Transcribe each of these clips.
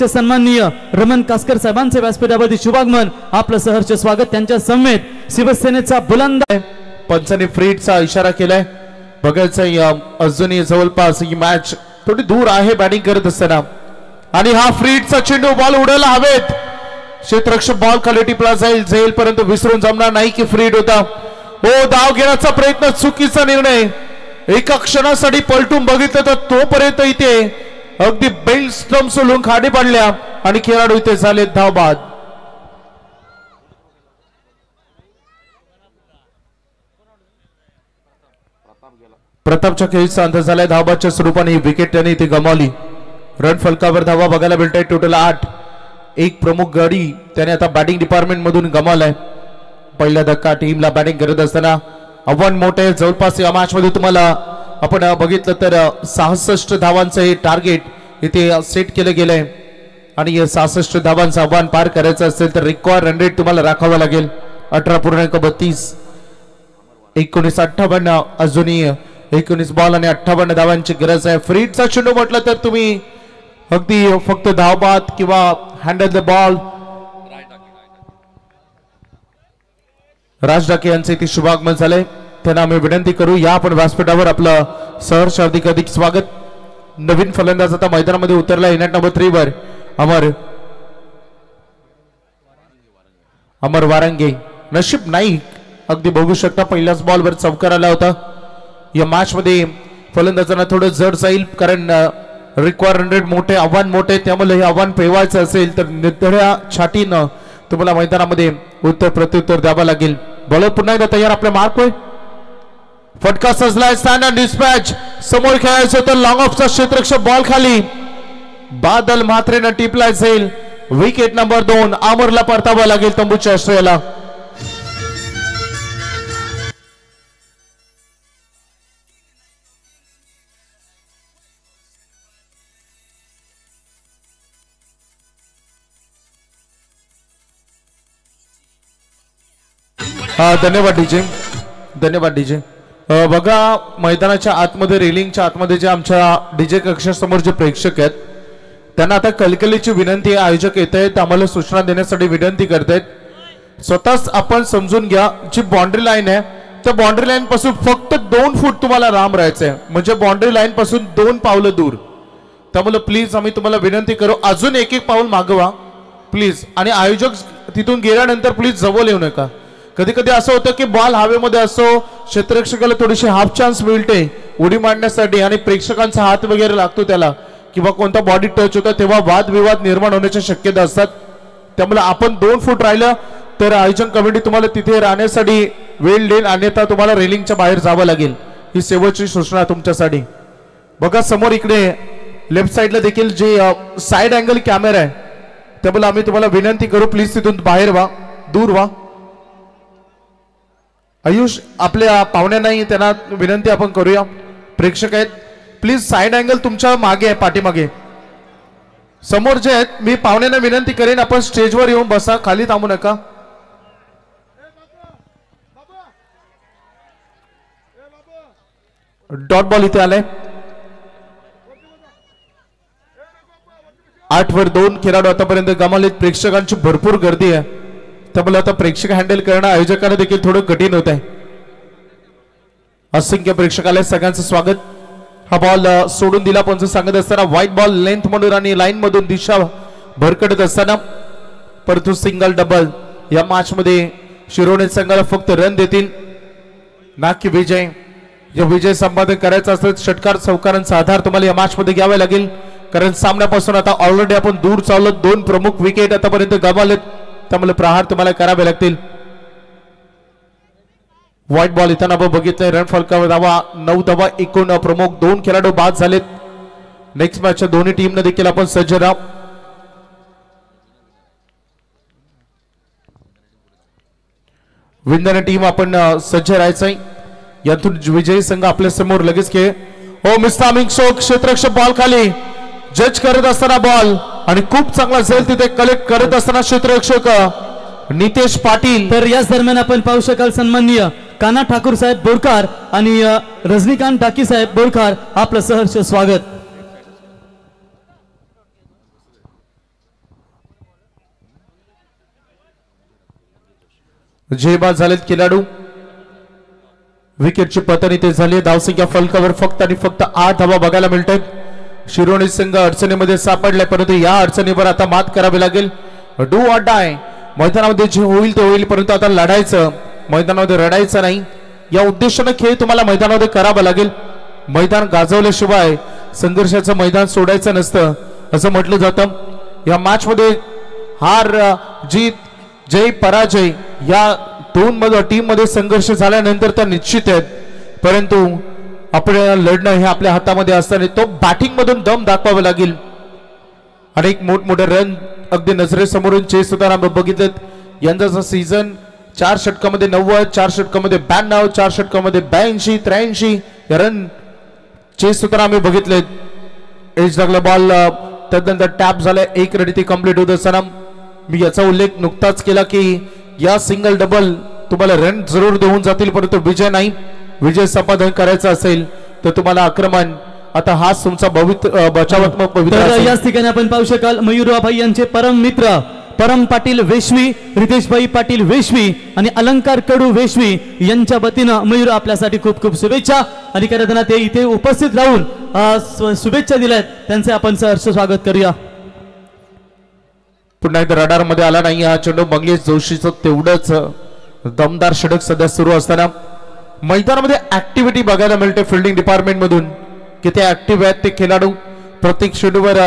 सन्माननीय रमण कासकर साहेबांचे व्यासपीठावरती शुभागमन आपलं सहर्ष स्वागत। त्यांच्या समेत शिवसेनेचा बुलंद पंचाने फ्रीडचा इशारा केलाय। बघायचं अजूनही जवळपास ही मॅच थोडी दूर आहे बॅटिंग करत असताना आणि हा फ्रीडचा चेंडू बॉल उडायला हवेत। क्षेत्ररक्षक बॉल खाली टिपला जाईल परंतु विसरून जमणार नाही की फ्रीड होता। ओ धाव घेण्याचा प्रयत्न चुकीचा निर्णय। एका क्षणासाठी पलटून बघितलं तर तोपर्यंत इथे अगदी बेल स्टंप सोडून खाडी पाडल्या आणि खेळाडू इथे झाले धावबाद। प्रतापच्या खेळीचा अंत झालाय। धावबादच्या स्वरूपाने विकेट त्यांनी इथे गमावली। रन फलकावर धावा बघायला मिळत आहे टोटल 8। एक प्रमुख गडी त्याने आता बॅटिंग डिपार्टमेंट मधून गमावलाय। पहिला धक्का टीमला बॅटिंग करत असताना आव्हान मोठे। जवळपास या मॅच मध्ये तुम्हाला आपण बघितलं तर 66 धावांचं हे टार्गेट इथे सेट केलं गेलंय आणि 66 धावांचं आव्हान पार करायचं असेल तर रिकॉर्ड रन रेट तुम्हाला राखावा लागेल 18.32। 19-58 अजूनही 19 बॉल आणि 58 धावांची गरज आहे। फ्रीडचा चेंडू म्हटलं तर तुम्ही अगदी फक्त धावबाद किंवा हँडल द बॉल। राज डाके यांचे इथे शुभागमन झाले। त्यांना आम्ही विनंती करू या आपण व्यासपीठावर आपलं सहर्ष हार्दिक स्वागत। नवीन फलंदाज आता मैदानामध्ये उतरला युनिट नंबर 3 वर अमर वारंगे। नशीब नाही अगदी बघू शकता पहिल्याच बॉलवर चौकार आला होता। या मॅच मध्ये फलंदाजांना थोडं जड जाईल कारण रिक्वायर रन रेट मोठे आव्हान मोठे त्यामुळे हे आव्हान पेवायचं असेल तर निर्धाऱ्या छातीनं तुम्हाला मैदानामध्ये उत्तर प्रत्युत्तर द्यावं लागेल। बॉलर पुन्हा एकदा तयार आपल्या मार्क होय। फटका सजलाय स्टँड अँड डिस्पॅच। समोर खेळायचं तर लॉंग ऑफचा क्षेत्ररक्षक बॉल खाली बादल म्हात्रेनं टिपलाय जाईल। विकेट नंबर 2 आमरला परतावा लागेल तंबूच्या आश्रयाला। धन्यवाद डीजे, धन्यवाद डीजे। बघा मैदानाच्या आतमध्ये रेलिंगच्या आतमध्ये जे आमच्या डीजे कक्षासमोर जे प्रेक्षक आहेत त्यांना आता कलकलीची विनंती आहे। आयोजक येत आहेत आम्हाला सूचना देण्यासाठी विनंती करतायत। स्वतःच आपण समजून घ्या जी बाउंड्री लाईन आहे त्या बाउंड्री लाईन पासून फक्त 2 फूट तुम्हाला लांब राहायचंय म्हणजे बाउंड्री लाईन पासून 2 पावलं दूर। त्यामुळे प्लीज आम्ही तुम्हाला विनंती करू अजून एक पाऊल मागवा प्लीज। आणि आयोजक तिथून गेल्यानंतर प्लीज जवळ येऊ नका। कधी कधी असं होतं की बॉल हवेमध्ये असो क्षेत्ररक्षकाला थोडीशी हाफ चान्स मिळते उडी मारण्यासाठी आणि प्रेक्षकांचा हात वगैरे लागतो त्याला किंवा कोणता बॉडी टच होता तेव्हा वादविवाद निर्माण होण्याच्या शक्यता असतात। त्यामुळे आपण 2 फूट राहिलं तर आयोजन कमिटी तुम्हाला तिथे राहण्यासाठी वेळ देईल अन्यथा तुम्हाला रेलिंगच्या बाहेर जावं लागेल। ही शेवटची सूचना तुमच्यासाठी। बघा समोर इकडे लेफ्ट साइडला देखील जे साइड अँगल कॅमेरा आहे त्यामुळे आम्ही तुम्हाला विनंती करू प्लीज तिथून बाहेर व्हा दूर व्हा। आयुष आपल्या पाहुण्यांनाही त्यांना विनंती आपण करूया प्रेक्षक आहेत प्लीज साइड अँगल तुमच्या मागे आहे पाठीमागे समोर जे आहेत मी पाहुण्यांना विनंती करेन आपण स्टेजवर येऊन बसा खाली थांबू नका। डॉट बॉल इथे आलाय 8 वर 2 खेळाडू आतापर्यंत गमावलेत। प्रेक्षकांची भरपूर गर्दी आहे त्यामुळे आता प्रेक्षक हँडल करणं आयोजकांना देखील थोडं कठीण होत आहे। असंख्य प्रेक्षकाला सगळ्यांचं स्वागत। हा बॉल सोडून दिला पंच सांगत असताना व्हाईट बॉल लेंथ मधून आणि लाईन मधून दिशा भरकटत असताना परंतु सिंगल डबल या मॅच मध्ये शिरोडे संघाला फक्त रन देतील ना की विजय। या विजय संपादन करायचा असेल षटकार चौकारांचा आधार तुम्हाला या मॅच मध्ये घ्यावा लागेल कारण सामन्यापासून आता ऑलरेडी आपण दूर चाललो। 2 प्रमुख विकेट आतापर्यंत गमावलेत त्यामुळे प्रहार तुम्हाला करावे लागतील। व्हाईट बॉल इथं आपण बघितलंय रन फलकावर धावा 9 धावा एकूण प्रमुख 2 खेळाडू बाद झालेत। नेक्स्ट मॅचच्या दोन्ही टीमने देखील आपण सज्ज राहा। विंदन टीम आपण सज्ज राहायचंय यातून विजयी संघ आपल्या समोर लगेच खेळ। हो मिस्तामिंग शोक क्षेत्ररक्षक बॉल खाली जज करत असताना बॉल आणि खूप चांगला झेल तिथे कलेक्ट करत असताना क्षेत्ररक्षक नितेश पाटील। तर याच दरम्यान आपण पाहू शकाल सन्माननीय काना ठाकूर साहेब बोरकार आणि रजनीकांत टाकी साहेब बोरकार आपलं सहर्ष स्वागत। झेलबाद झालेत खेळाडू. विकेटची पतन इथे झाली. धावसंख्या फलकावर फक्त आणि फक्त 8 धावा बघायला मिळतात. शिरोणी संघ अडचणीमध्ये सापडलाय, परंतु या अडचणीवर आता मात करावी लागेल. Do or die. मैदानामध्ये जे होईल ते होईल, परंतु आता लढायचं, मैदानामध्ये रडायचं नाही. या उद्देशाने खेळ तुम्हाला मैदानामध्ये करावा लागेल. मैदान गाजवल्याशिवाय संघर्षाचं मैदान सोडायचं नसतं असं म्हटलं जातं. या मॅच मध्ये हार जीत, जय पराजय या दोन टीम मध्ये संघर्ष झाल्यानंतर त्या निश्चित आहेत, परंतु आपल्याला लढणं हे आपल्या हातामध्ये असताना तो बॅटिंग मधून दम दाखवावा लागेल. अनेक मोठमोठे रन अगदी नजरेसमोरून चेस होताना बघितलेत. यंदाचा सीझन 4 षटकामध्ये 90, 4 षटकामध्ये 92, 4 षटकामध्ये 82, 83 या रन चेस होताना आम्ही बघितलेत. एज लागला बॉल, त्यानंतर टॅप झालाय, 1 रन इथे कंप्लीट होत असताना मी याचा उल्लेख नुकताच केला की या सिंगल डबल तुम्हाला रन जरूर देऊन जातील, परंतु विजय नाही. विजय संपादन करायचा असेल तर तुम्हाला आक्रमण, आता हाच तुमचा बचावात्मक पवित्र तर असेल. याच ठिकाणी आपण पाहू शकाल मयूरभाई यांचे परम मित्र परम पाटील वेशवी, रितेशभाई पाटील वेशवी आणि अलंकार कडू वेशवी यांच्या वतीनं मयूर आपल्यासाठी खूप खूप शुभेच्छा. आणि खरं ते इथे उपस्थित राहून शुभेच्छा दिल्यात, त्यांचे आपण सहर्ष स्वागत करूया. पुन्हा एकदा रडार मध्ये आला नाही हा चेंडू. मंगेश जोशीचं तेवढंच दमदार षटक सध्या सुरू असताना मैदानामध्ये ऍक्टिव्हिटी बघायला मिळते फिल्डिंग डिपार्टमेंट मधून. किती ऍक्टिव्ह आहेत ते खेळाडू. प्रत्येक चेंडूवर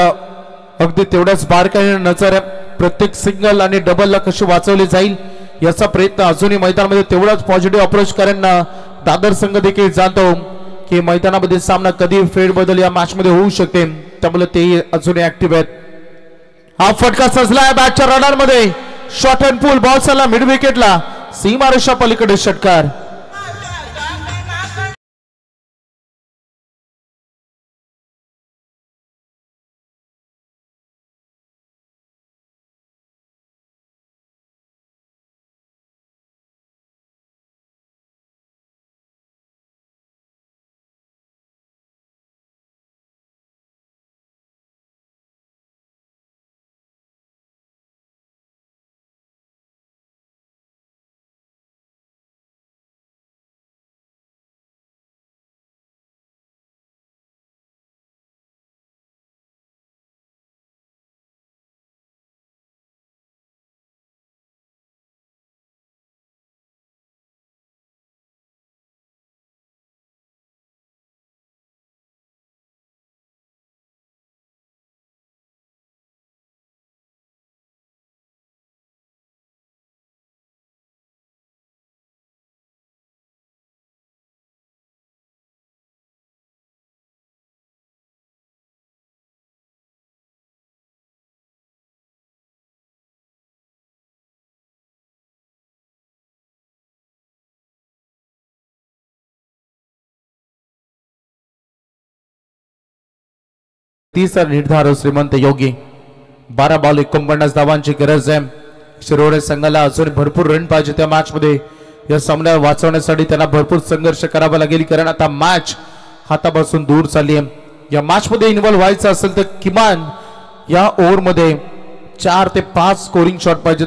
अगदी तेवढ्याच बारकाईने नजर, प्रत्येक सिंगल आणि डबलला कशी वाचवली जाईल याचा प्रयत्न अजूनही मैदानामध्ये तेवढाच पॉझिटिव्ह अप्रोच करणारा दादर संघ देखील जाणतो की मैदानामध्ये सामना कधी फेरबदल या मॅच मध्ये होऊ शकते, त्यामुळे ते अजूनही ऍक्टिव्ह आहेत. हा फटका सजलाय बॅटच्या रडार मध्ये. शॉट अँड पुल बॉल चालला मिड विकेटला, सीमारेषा पलीकडे षटकार. तिसरा निर्धार श्रीमंत योगी. 12 बॉल 49 धावांची गरज आहे. शिरोडे संघाला अजून भरपूर रन पाहिजे त्या मॅच मध्ये. या सामन्याला वाचवण्यासाठी त्यांना भरपूर संघर्ष करावा लागेल, कारण आता मॅच हातापासून दूर चालली आहे. या मॅच मध्ये इन्व्हॉल्व व्हायचं असेल तर किमान या ओव्हर मध्ये 4 ते 5 स्कोरिंग शॉट पाहिजे,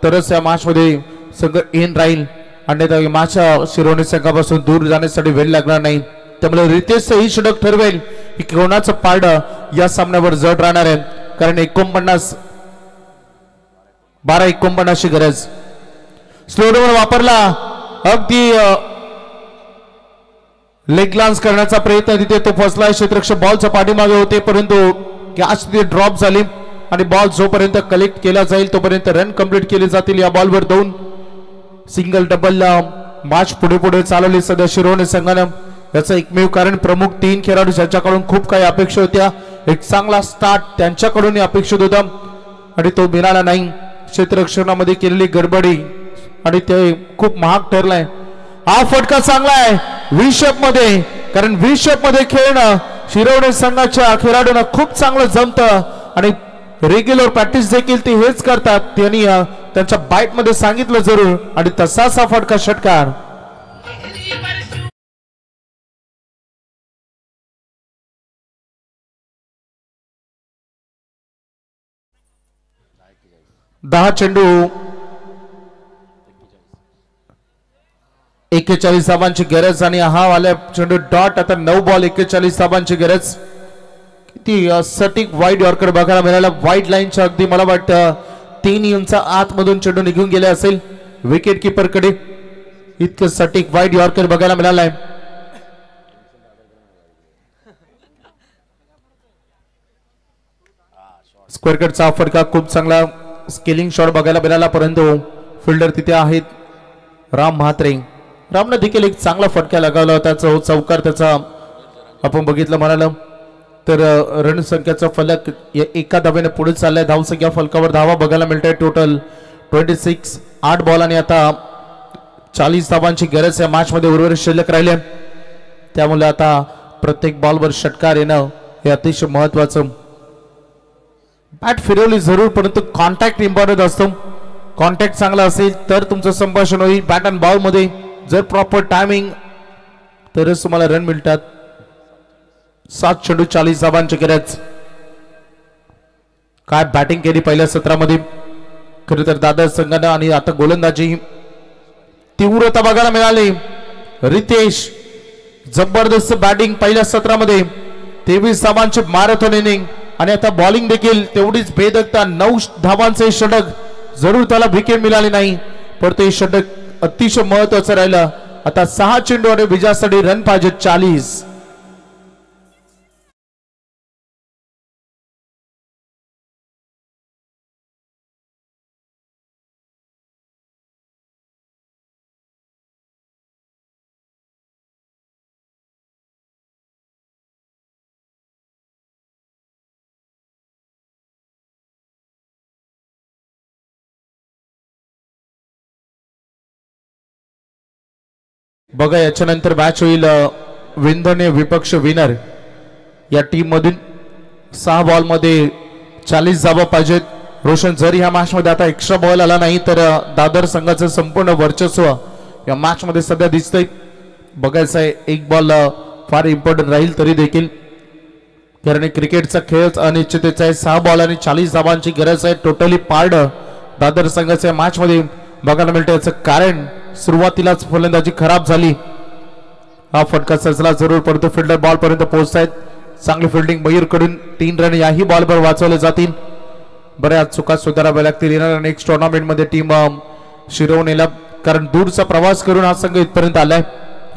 तरच या मॅच मध्ये संघ इन राहील. अन्यथा मॅच शिरोडे संघापासून दूर जाण्यासाठी वेळ लागणार नाही. त्यामुळे रितेश ही षटक ठरवेल की कोणाचं पारड या सामन्यावर जड राहणार आहे, कारण 12-49 ची गरज. स्लो डाऊन वापरला, अगदी लेग लान्स करण्याचा प्रयत्न तिथे तो फसलाय. क्षेत्ररक्षक बॉलच्या पाठीमागे होते, परंतु कॅच तिथे ड्रॉप झाली आणि बॉल जोपर्यंत कलेक्ट केला जाईल तोपर्यंत रन कंप्लीट केले जातील. या बॉलवर 2 सिंगल डबल मॅच पुढे पुढे चालवली सध्या शिरोडे संघानं. याचं एकमेव कारण प्रमुख 3 खेळाडू ज्यांच्याकडून खूप काही अपेक्षा होत्या, एक चांगला स्टार्ट त्यांच्याकडून अपेक्षित होता आणि तो मिळाला नाही. क्षेत्ररक्षणामध्ये केलेली गडबडी आणि ते खूप महाग ठरलाय. हा फटका चांगला आहे व्ही-शेप मध्ये, कारण व्ही-शेप मध्ये खेळणं शिरोडे संघाच्या खेळाडूंना खूप चांगलं जमतं आणि रेग्युलर प्रॅक्टिस देखील ते हेच करतात. त्यांनी त्यांच्या बाईट मध्ये सांगितलं जरूर आणि तसाच हा फटका षटकार. दहा चेंडू 41 धावांची गरज आणि हा वाल्या चेंडू डॉट. आता 9 बॉल 41 धावांची गरज. किती सटीक वाईड यॉर्कर बघायला मिळाला. वाईड लाईनच्या अगदी मला वाटतं 3 इंच आतमधून चेंडू निघून गेले असेल विकेट किपर कडे. इतकं सटीक वाईड यॉर्कर बघायला मिळालाय. स्क्वेअर कटचा फटका खूप चांगला स्केलिंग शॉट बघायला मिळाला परंतु फिल्डर तिथे आहेत राम म्हात्रे. रामने देखील एक चांगला फटका लगावला होता. चौकार त्याचा आपण बघितलं म्हणाल तर रणसंख्याचा फलक एका धावेने पुढे चाललाय. धावसंख्या फलकावर धावा बघायला मिळते टोटल 26. 8 बॉल आणि आता 40 धावांची गरज या मॅच मध्ये उर्वरित शिल्लक राहिले. त्यामुळे आता प्रत्येक बॉलवर षटकार येणं हे अतिशय महत्वाचं. बॅट फिरवली जरूर परंतु कॉन्टॅक्ट इम्पॉर्टंट असतो. कॉन्टॅक्ट चांगला असेल तर तुमचं संभाषण होईल. बॅट अँड बॉल मध्ये जर प्रॉपर टायमिंग तरच तुम्हाला रन मिळतात. 7 चेंडू 40 धावांची गरज. काय बॅटिंग केली पहिल्या सत्रामध्ये खरं तर दादर संघानं आणि आता गोलंदाजी तीव्रता बघायला मिळाली. रितेश जबरदस्त बॅटिंग पहिल्या सत्रामध्ये 23 धावांची मॅरेथॉन इनिंग आणि आता बॉलिंग देखील तेवढीच बेधकता. 9 धावांचे षटक. जरूर त्याला विकेट मिळाली नाही पण ते षटक अतिशय महत्वाचं राहिलं. आता 6 चेंडू आणि विजयासाठी रन पाहिजे 40. बघा याच्यानंतर मॅच होईल विंधने विपक्ष विनर. या टीम मधून 6 बॉल मध्ये 40 धावा पाहिजेत. रोशन जर ह्या मॅच मध्ये आता एक्स्ट्रा बॉल आला नाही तर दादर संघाचं संपूर्ण वर्चस्व या मॅच मध्ये सध्या दिसतंय. बघायचं आहे एक बॉल फार इम्पॉर्टंट राहील तरी देखील कारण क्रिकेटचा खेळच अनिश्चिततेचा आहे. 6 बॉल आणि 40 धावांची गरज आहे. टोटली पार्ड दादर संघाच्या मॅच मध्ये बघायला मिळतं. याचं कारण सुरुवातीलाच फलंदाजी खराब झाली. हा फटका सजला जरूर परंतु फिल्डर बॉल पर्यंत पोहोचतायत. चांगली फिल्डिंग मयूर कडून 3 रन याही बॉलवर वाचवले जातील. बऱ्याच चुका सुधाराव्या लागतील. येणाऱ्या नेक्स्ट टुर्नामेंट मध्ये टीम शिरवणीला कारण दूरचा प्रवास करून हा संघ इथपर्यंत आलाय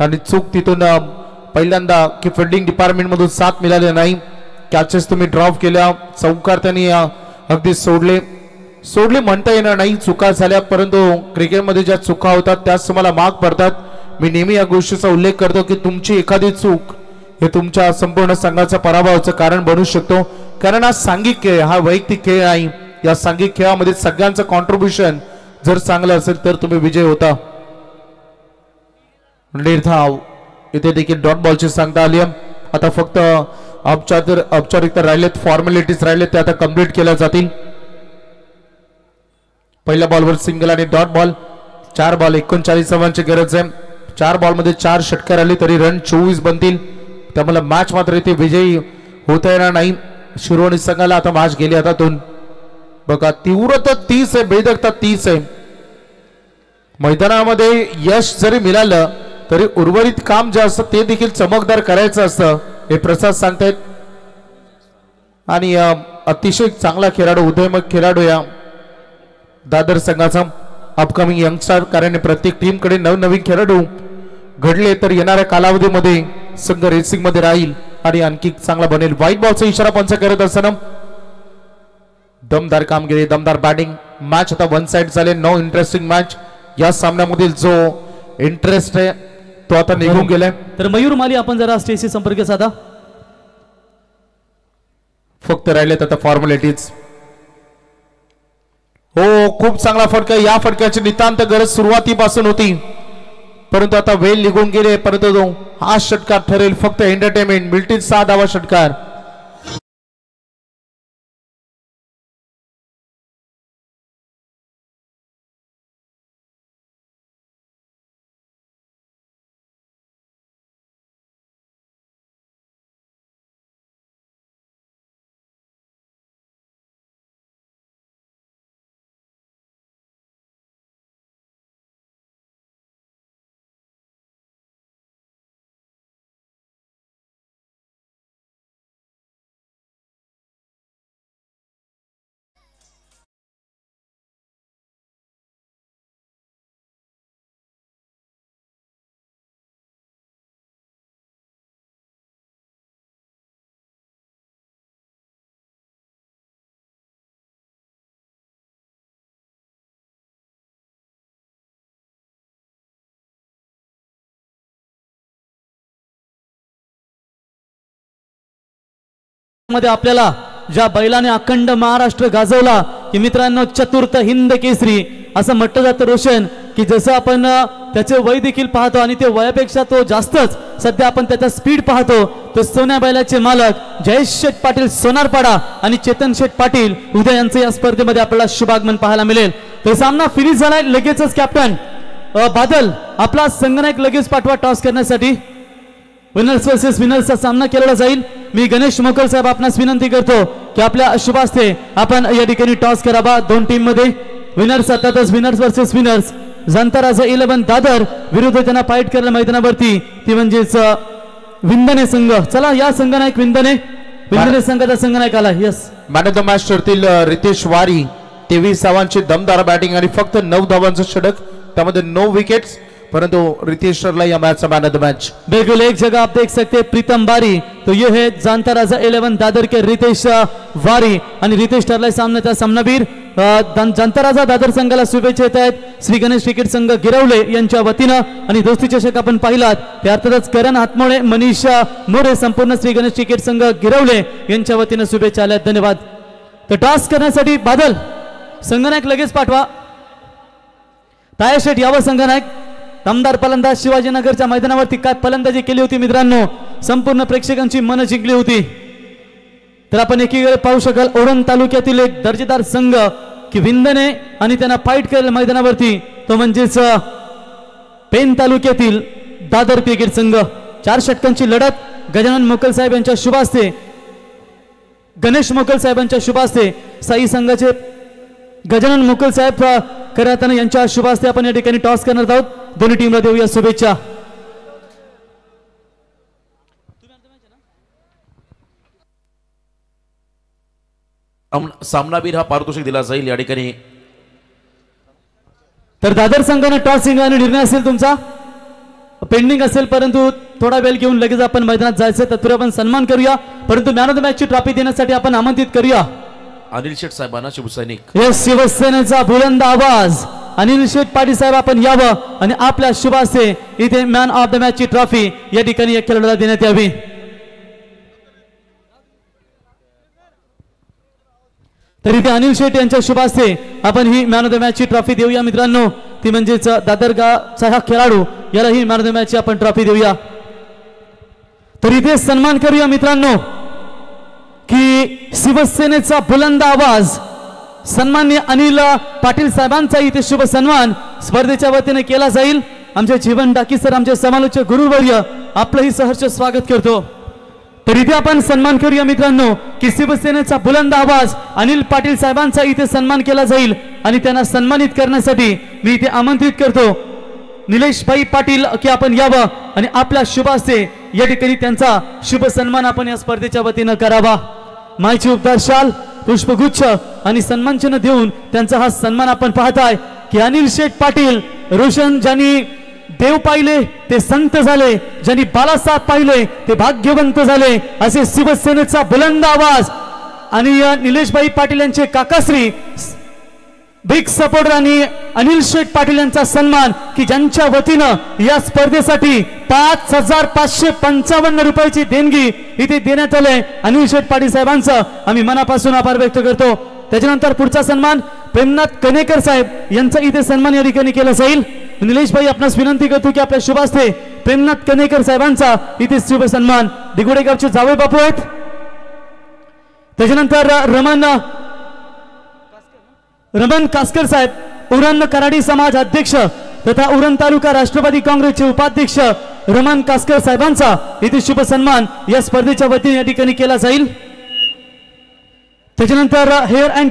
आणि चूक तिथून पहिल्यांदा की फिल्डिंग डिपार्टमेंट मधून साथ मिळाले नाही. कॅचेस तुम्ही ड्रॉप केल्या. चौकार त्यांनी अगदी सोडले म्हणता येणार नाही. चुका झाल्या परंतु क्रिकेटमध्ये ज्या चुका होतात त्याच तुम्हाला मार्क पडतात. मी नेहमी या गोष्टीचा उल्लेख करतो की तुमची एखादी चूक हे तुमच्या संपूर्ण संघाच्या पराभवाचं कारण बनू शकतो. कारण हा सांघिक खेळ हा वैयक्तिक खेळ नाही. या सांघिक खेळामध्ये सगळ्यांचं कॉन्ट्रीब्युशन जर चांगलं असेल तर तुम्ही विजय होता. निर्धाव इथे देखील डॉट बॉलची सांगता आली. आता फक्त औपचारिकता राहिलेत फॉर्मॅलिटीज राहिलेत ते आता कम्प्लीट केल्या जातील. पहिल्या बॉलवर सिंगल आणि डॉट बॉल. 4 बॉल 39 धावांची गरज आहे. 4 बॉल मध्ये 4 षटकार आले तरी रन 24 बनतील. त्यामुळे मॅच मात्र इथे विजयी होता येणार नाही. शिरोणी संघाला आता मॅच गेली हातातून. बघा तीव्रता 30 आहे बेधकता 30 आहे. मैदानामध्ये यश जरी मिळालं तरी उर्वरित काम जे असतं ते देखील चमकदार करायचं असतं हे प्रसाद सांगतायत. आणि अतिशय चांगला खेळाडू उदयमक खेळाडू या दादर संघाचा अपकमिंग यंगस्टर कारण प्रत्येक टीम कडे नवनवीन खेळाडू घडले तर येणाऱ्या कालावधीमध्ये संघ रेसिंग मध्ये राहील आणि आणखी चांगला बनेल. व्हाईट बॉलचा इशारा पंच करत असताना दमदार कामगिरी दमदार बॅटिंग. मॅच आता वन साइड झाले. No interesting match. या सामन्यामधील जो इंटरेस्ट आहे तो आता निघून गेलाय. तर मयूर माली आपण जरा स्टेजशी संपर्क साधा. फक्त राहिलेत आता फॉर्मॅलिटीज. हो खूप चांगला फटका. या फटक्याची नितांत गरज सुरुवातीपासून होती परंतु आता वेळ निघून गेले. परंतु हा षटकार ठरेल फक्त एंटरटेनमेंट. मिल्टन 6 धावा षटकार. मध्ये आपल्याला ज्या बैलाने अखंड महाराष्ट्र गाजवला की मित्रांनो चतुर्थ हिंद केसरी असं म्हटलं जातं रोशन, की जसं आपण त्याचे वय देखील पाहतो आणि ते वयापेक्षा तो जास्तच सध्या आपण त्याचा स्पीड पाहतो. तो सोन्या बैलाचे मालक जयेश शेठ पाटील सोनारपाडा आणि चेतन शेठ पाटील उद्या यांचं या स्पर्धेमध्ये आपल्याला शुभागमन पाहायला मिळेल. तर सामना फिनिश झालाय. लगेचच कॅप्टन बादल आपला संगनायक लगेच पाठवा टॉस करण्यासाठी. विनर्स वर्सेस विनर्सचा सामना केला जाईल. मी गणेश मोकल साहेब आपणास विनंती करतो की आपल्या शुभ हस्ते आपण या ठिकाणी टॉस करावा. दोन टीम मध्ये विनर्स अर्थातच विनर्स वर्सेस विनर्स. जांताराजा 11 दादर विरुद्ध त्यांना फाईट करायला मैदानावरती ती म्हणजेच विंदने संघ. चला या संघनायक विंदने संघाचा संघनायक आला. Yes man of the match ठरतील रितेश वारी. 23 धावांची दमदार बॅटिंग आणि फक्त 9 धावांचं षटक, त्यामध्ये 9 विकेट्स, परंतु रितेश ठरला या मैच का मैन ऑफ द मैच. बिल्कुल एक जगह आप देख सकते हैं प्रीतम बारी, तो ये है जानता राजा 11 दादर के रितेश वारी आणि रितेश ठरलाय सामन्याचा सामनावीर. जानता राजा दादर संघाला शुभेच्छा येत आहेत श्री गणेश क्रिकेट संघ गिरवले यांच्या वतीनं. आणि दोस्ती चषक आपण पाहिलात ते अर्थातच करण हातमोळे मनीष मोरे संपूर्ण श्री गणेश क्रिकेट संघ गिरवले यांच्या वतीनं शुभेच्छा आल्या. धन्यवाद. तर टॉस करण्यासाठी बादल संघनायक लगेच पाठवा. ताया शेठ यावं संघनायक. दमदार फलंदाज शिवाजीनगरच्या मैदानावरती काय फलंदाजी केली होती मित्रांनो, संपूर्ण प्रेक्षकांची मन जिंकली होती. तर आपण एकीकडे पाहू शकाल ओढण तालुक्यातील एक दर्जेदार संघ की विंदने आणि त्यांना फाईट केलेल्या मैदानावरती तो म्हणजेच पेन तालुक्यातील दादर क्रिकेट संघ. 4 षटकांची लढत गजानन मोकल साहेब यांच्या शुभ हस्ते, गणेश मोकल साहेबांच्या शुभ हस्ते, साई संघाचे गजानन मोकल साहेब करताना यांच्या शुभ हस्ते आपण या ठिकाणी टॉस करणार आहोत. दोन्ही टीमला देऊया शुभेच्छा. सामनावीर हा पारितोषिक दिला जाईल या ठिकाणी. तर दादर संघाने टॉस जिंकण्याचा निर्णय असेल तुमचा पेंडिंग असेल, परंतु थोडा वेळ घेऊन लगेच आपण मैदानात जायचं. तत्पूर्वी आपण सन्मान करूया, परंतु मॅन ऑफ द मॅच ची ट्रॉफी देण्यासाठी आपण आमंत्रित करूया अनिल शेठ साहेबांना, शिवसैनिक. यस शिवसेनेचा बुलंद आवाज अनिल शेठ पाटील साहेब आपण यावं आणि आपल्या शुभ हस्ते इथे मॅन ऑफ द मॅच ची ट्रॉफी या ठिकाणी एक खेळाडूला देण्यात यावी. तर इथे अनिल शेठ यांच्या शुभ हस्ते आपण he man of the match ची ट्रॉफी देऊया मित्रांनो. ती म्हणजेच दादरगावचा हा खेळाडू याला he man of the match ची आपण ट्रॉफी देऊया. तर इथे सन्मान करूया मित्रांनो की शिवसेनेचा बुलंद आवाज सन्माननीय अनिल पाटील साहेबांचा इथे शुभ सन्मान स्पर्धेच्या वतीने केला जाईल. आमचे जीवन डाकी सर आमचे समालोचक गुरुवर्य आपलंही सहर्ष स्वागत करतो. तर इथे आपण सन्मान करूया मित्रांनो की शिवसेनेचा बुलंद आवाज अनिल पाटील साहेबांचा इथे सन्मान केला जाईल. आणि त्यांना सन्मानित करण्यासाठी मी इथे आमंत्रित करतो निलेशभाई पाटील की आपण यावं आणि आपल्या शुभ हस्ते या ठिकाणी त्यांचा शुभ सन्मान आपण या स्पर्धेच्या वतीनं करावा. मायची उपदार शाल पुष्पगुच्छ आणि सन्मानचिन्ह देऊन त्यांचा हा सन्मान आपण पाहताय की अनिल शेठ पाटील रोशन ज्यांनी देव पाहिले ते संत झाले, ज्यांनी बालासाहेब पाहिले ते भाग्यवंत झाले, असे शिवसेनेचा बुलंद आवाज आणि निलेशभाई पाटील यांचे काकाश्री बिग सपोर्टर आणि अनिल शेठ पाटील यांचा सन्मान की ज्यांच्या वतीनं या स्पर्धेसाठी 5,555 रुपयाची देणगी इथे देण्यात आले. अनिल शेठ पाटील साहेबांचं आम्ही मनापासून आभार व्यक्त करतो. त्याच्यानंतर पुढचा सन्मान प्रेमनाथ कनेकर साहेब यांचा इथे सन्मान या ठिकाणी केला जाईल. निलेश भाई आपणास विनंती करतो की आपल्या शुभ हस्ते प्रेमनाथ कनेकर साहेबांचा इथे शुभ सन्मान. दिगोडेगावचे जावई बापू आहेत. त्याच्यानंतर रमण कासकर साहेब उरण कराडी समाज अध्यक्ष तथा उरण तालुका राष्ट्रवादी काँग्रेसचे उपाध्यक्ष रमण कासकर साहेबांचा इथे शुभ सन्मान या स्पर्धेच्या वतीने या ठिकाणी केला जाईल. त्याच्यानंतर हेअर अँड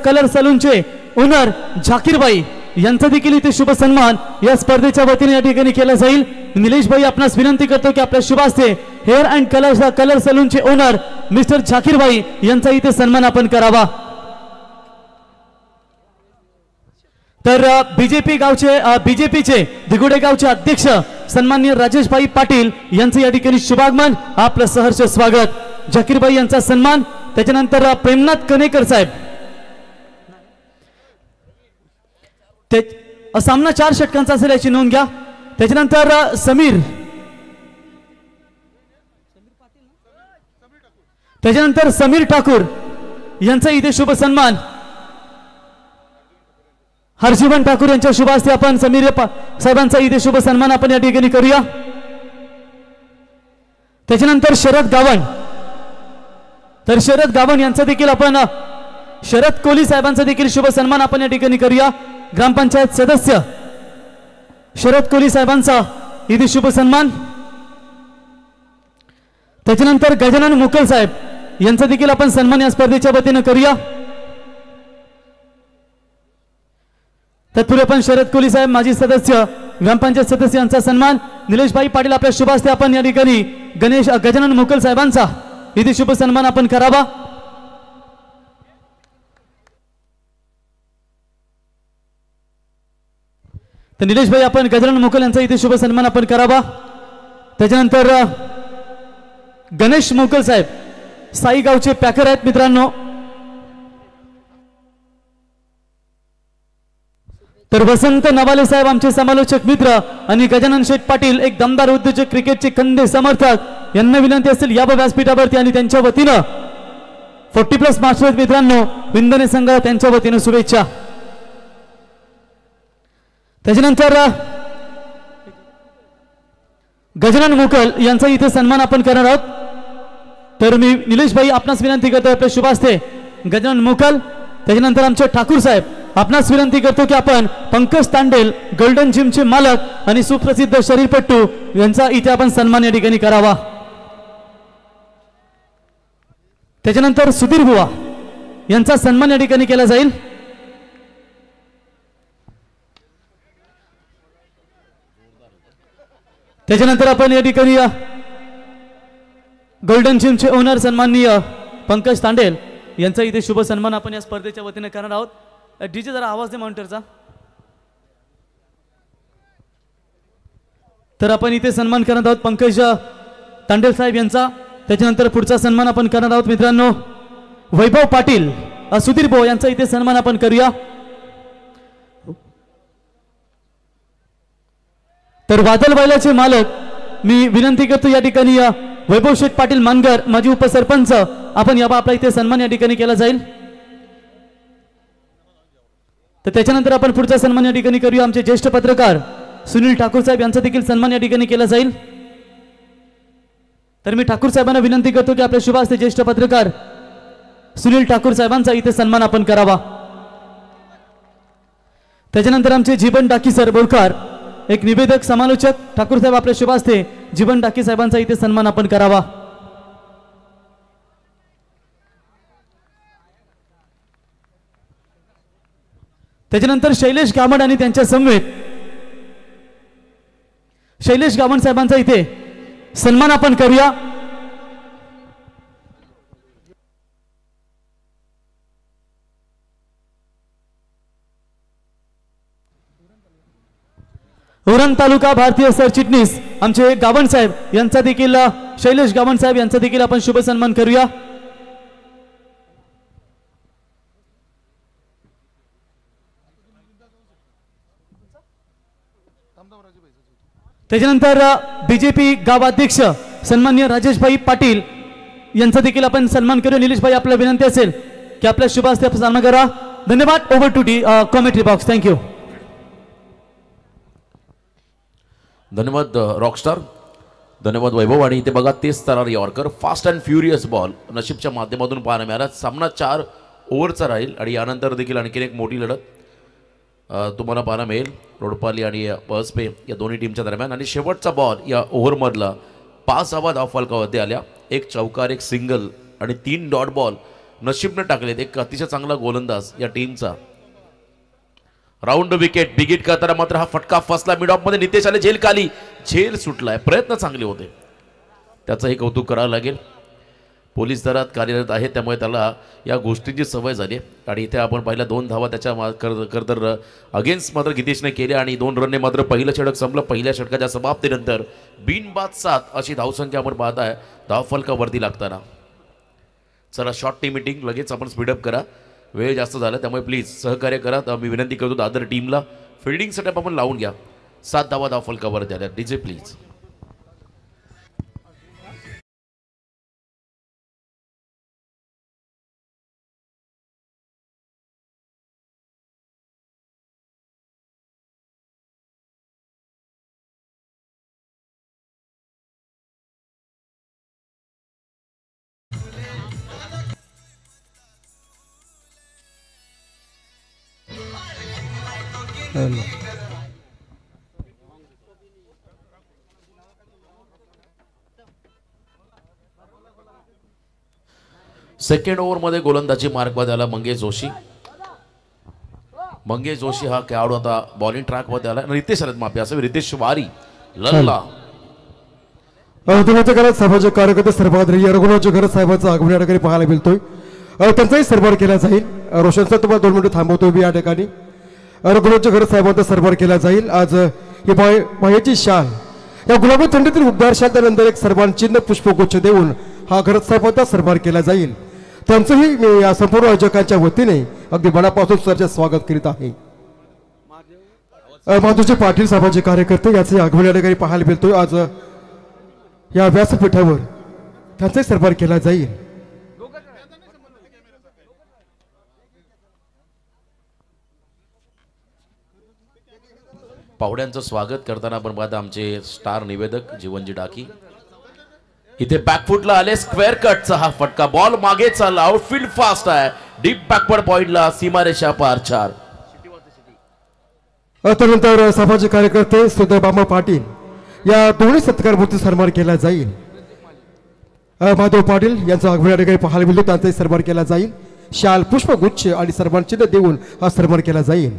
कलर सलूनचे ओनर झाकीरबाई यांचा देखील इथे शुभ सन्मान या स्पर्धेच्या वतीने या ठिकाणी केला जाईल. निलेश भाई आपणास विनंती करतो की आपल्या शुभ हस्ते हेअर अँड कलर सलूनचे ओनर मिस्टर झाकीरबाई यांचा इथे सन्मान आपण करावा. तर बीजेपीचे दिगुडे गावचे अध्यक्ष सन्माननीय राजेशभाई पाटील यांचे या ठिकाणी शुभागमन आपलं सहर्ष स्वागत. झाकीरबाई यांचा सन्मान. त्याच्यानंतर प्रेमनाथ कनेकर साहेब ते सामना 4 षटकांचा असेल याची नोंद घ्या. त्याच्यानंतर समीर त्याच्यानंतर समीर ठाकूर यांचा इथे शुभ सन्मान हर्षिवन ठाकूर यांच्या शुभ हस्ते आपण समीर साहेबांचा इथे शुभ सन्मान आपण या ठिकाणी करूया। त्याच्यानंतर शरद गावण, तर शरद गावण यांचा देखील आपण शरद कोहली साहेबांचा देखील शुभ सन्मान आपण या ठिकाणी करूया। ग्रामपंचायत सदस्य शरद कोहली साहेबांचा इथे शुभ सन्मान। त्याच्यानंतर गजानन मुकल साहेब यांचा देखील आपण सन्मान या स्पर्धेच्या वतीने करूया। तत्पूर्वी आपण शरद कोहली साहेब माजी सदस्य ग्रामपंचायत सदस्य यांचा सन्मान निलेश भाई पाटील आपल्या शुभ हस्ते आपण या ठिकाणी गजानन मुकल साहेबांचा इथे शुभ सन्मान आपण करावा। तर निलेश भाई आपण गजानन मुकल यांचा इथे शुभ सन्मान आपण करावा। त्याच्यानंतर गणेश मुकल साहेब साई गावचे पॅकर आहेत मित्रांनो। तर वसंत नवाले साहेब आमचे समालोचक मित्र आणि गजानन शेठ पाटील एक दमदार उद्योजक क्रिकेटचे खंदे समर्थक यांना विनंती असेल या व्यासपीठावरती आणि त्यांच्या वतीनं 40+ मास्टर्स मित्रांनो विंदने संघ त्यांच्या वतीनं शुभेच्छा। त्याच्यानंतर गजानन मुकल यांचा इथे सन्मान आपण करणार आहोत। तर मी निलेश भाई आपणास विनंती करतो आपल्या शुभ हस्ते गजानन मुकल। त्याच्यानंतर आमचे ठाकूर साहेब आपणास विनंती करतो की आपण पंकज तांडेल गोल्डन जिमचे मालक आणि सुप्रसिद्ध शरीरपट्टू यांचा इथे आपण सन्मान या ठिकाणी करावा। त्याच्यानंतर सुधीर बुवा यांचा सन्मान या ठिकाणी केला जाईल। त्याच्यानंतर आपण या ठिकाणी गोल्डन जिमचे ओनर सन्माननीय पंकज तांडेल यांचा इथे शुभ सन्मान आपण या स्पर्धेच्या वतीने करणार आहोत। डीजे जरा आवाज दे मॉनिटरचा। तर आपण इथे सन्मान करणार आहोत पंकज तांडेल साहेब यांचा। त्याच्यानंतर पुढचा सन्मान आपण करणार आहोत मित्रांनो वैभव पाटील सुधीर भाऊ यांचा इथे सन्मान आपण करूया। तर वादल बैलाचे मालक मी विनंती करतो या ठिकाणी वैभव शेठ पाटील मानगर माजी उपसरपंच आपण या आपला इथे सन्मान या ठिकाणी केला जाईल। तर त्याच्यानंतर आपण पुढचा सन्मान या ठिकाणी करूया आमचे ज्येष्ठ पत्रकार सुनील ठाकूर साहेब यांचा देखील सन्मान या ठिकाणी केला जाईल। तर मी ठाकूर साहेबांना विनंती करतो की आपल्या शुभ हस्ते ज्येष्ठ पत्रकार सुनील ठाकूर साहेबांचा इथे सन्मान आपण करावा। त्याच्यानंतर आमचे जीवन डाकी सर बोरकार एक निवेदक समालोचक ठाकूर साहेब आपल्या शुभ हस्ते जीवन डाकी साहेबांचा इथे सन्मान आपण करावा। त्याच्यानंतर शैलेश गावण आणि त्यांच्या समवेत शैलेश गावण साहेबांचा इथे सन्मान आपण करूया। उरण तालुका भारतीय सरचिटणीस आमचे गावण साहेब यांचा देखील शैलेश गावण साहेब यांचा देखील आपण शुभ सन्मान करूया। त्याच्यानंतर बीजेपी गावाध्यक्ष सन्माननीय राजेश भाई पाटील यांचा देखील आपण सन्मान करूया। निलेश भाई आपल्याला विनंती असेल की आपल्या शुभ हस्ते सन्मान करा। धन्यवाद। Over to commentary box. Thank you. धन्यवाद रॉकस्टार, धन्यवाद वैभव। आणि इथे बघा तेच स्तरावर yorker fast and furious ball नशीबच्या माध्यमातून पाहायला मिळाला। सामना 4 ओव्हरचा राहील आणि यानंतर देखील आणखीन एक मोठी लढत तुम्हाला पाहायला मिळेल रोडपाली आणि पळसपे या दोन्ही टीमच्या दरम्यान। आणि शेवटचा बॉल या ओव्हरमधला 5 धावा धावफलकावरती आल्या, 1 चौकार 1 सिंगल आणि 3 डॉट बॉल नशीबने टाकलेत। एक अतिशय चांगला गोलंदाज या टीमचा। राऊंड विकेट बिगिट करताना मात्र हा फटका फसला मिड ऑफ मध्ये। नितेश आले झेल खाली, झेल सुटलाय। प्रयत्न चांगले होते, त्याचंही कौतुक करावं लागेल। पोलीस दलात कार्यरत आहे त्यामुळे त्याला या गोष्टींची सवय झाली। आणि इथे आपण पहिल्या 2 धावा त्याच्या करतर अगेन्स्ट मात्र गितेशने केल्या आणि 2 रनने मात्र पहिलं षटक संपलं। पहिल्या षटकाच्या समाप्तीनंतर बिनबाद 7 अशी धावसंख्या आपण पाहताय धावफलकावरती लागताना। चला शॉर्ट टीम मीटिंग लगेच आपण स्पीडअप करा, वेळ जास्त झाला त्यामुळे प्लीज सहकार्य करा। मी विनंती करतो दादर टीमला फिल्डिंग सेटअप आपण लावून घ्या। 7 धावा धावफलकावरती आल्या। DJ please. सेकंड ओव्हरमध्ये गोलंदाजी मार्कमध्ये आला मंगेश जोशी हा खेळाडू आता बॉलिंग ट्रॅकमध्ये आला. रितेश आलेत माफी असं रितेश वारी लल्ला दिनाच्या घरात साहेबांचे कार्यकर्ते सर्वाधिक रघुनाथच्या घरात साहेबांचा आगमन या ठिकाणी पाहायला मिळतोय. त्यांचाही सरभार केला जाईल. रोशन सर तुम्हाला 2 मिनिटं थांबवतोय मी या ठिकाणी. रघुनाथच्या घरात साहेबांचा सरभार केला जाईल. आज ही मायाची शाल या गुलाबी थंडीतील उद्गार शाल त्यानंतर एक सरभार चिन्ह पुष्पगुच्छ देऊन हा घरात साहेबांचा सरभार केला जाईल. त्यांचंही मी या संपूर्ण आयोजकांच्या वतीने अगदी मनापासून सरचे स्वागत करीत आहे. माधुजी पाटील साहेबांचे कार्यकर्ते याचे आगमन या ठिकाणी पाहायला मिळतोय. आज या व्यासपीठावर त्यांचाही सरभार केला जाईल. पाहुण्यांचं स्वागत करताना आपण पाहता आमचे स्टार निवेदक जीवनजी डाकी इथे बॅकफुटला आले. स्क्वेअर कटचा हा फटका बॉल मागे चालला. आउटफील्ड फास्ट आहे. डीप बॅकवर्ड पॉइंटला सीमारेषा पार 4. त्यानंतर सामाजिक कार्यकर्ते सुधीर बाबा पाटील या दोन्ही सत्कारमूर्ती सन्मान केला जाईल. माधव पाटील यांचा आगमन या ठिकाणी पाहायला मिळतो. त्यांचाही सन्मान केला जाईल. शाल पुष्पगुच्छ आणि सन्मान चिन्ह देऊन हा सन्मान केला जाईल.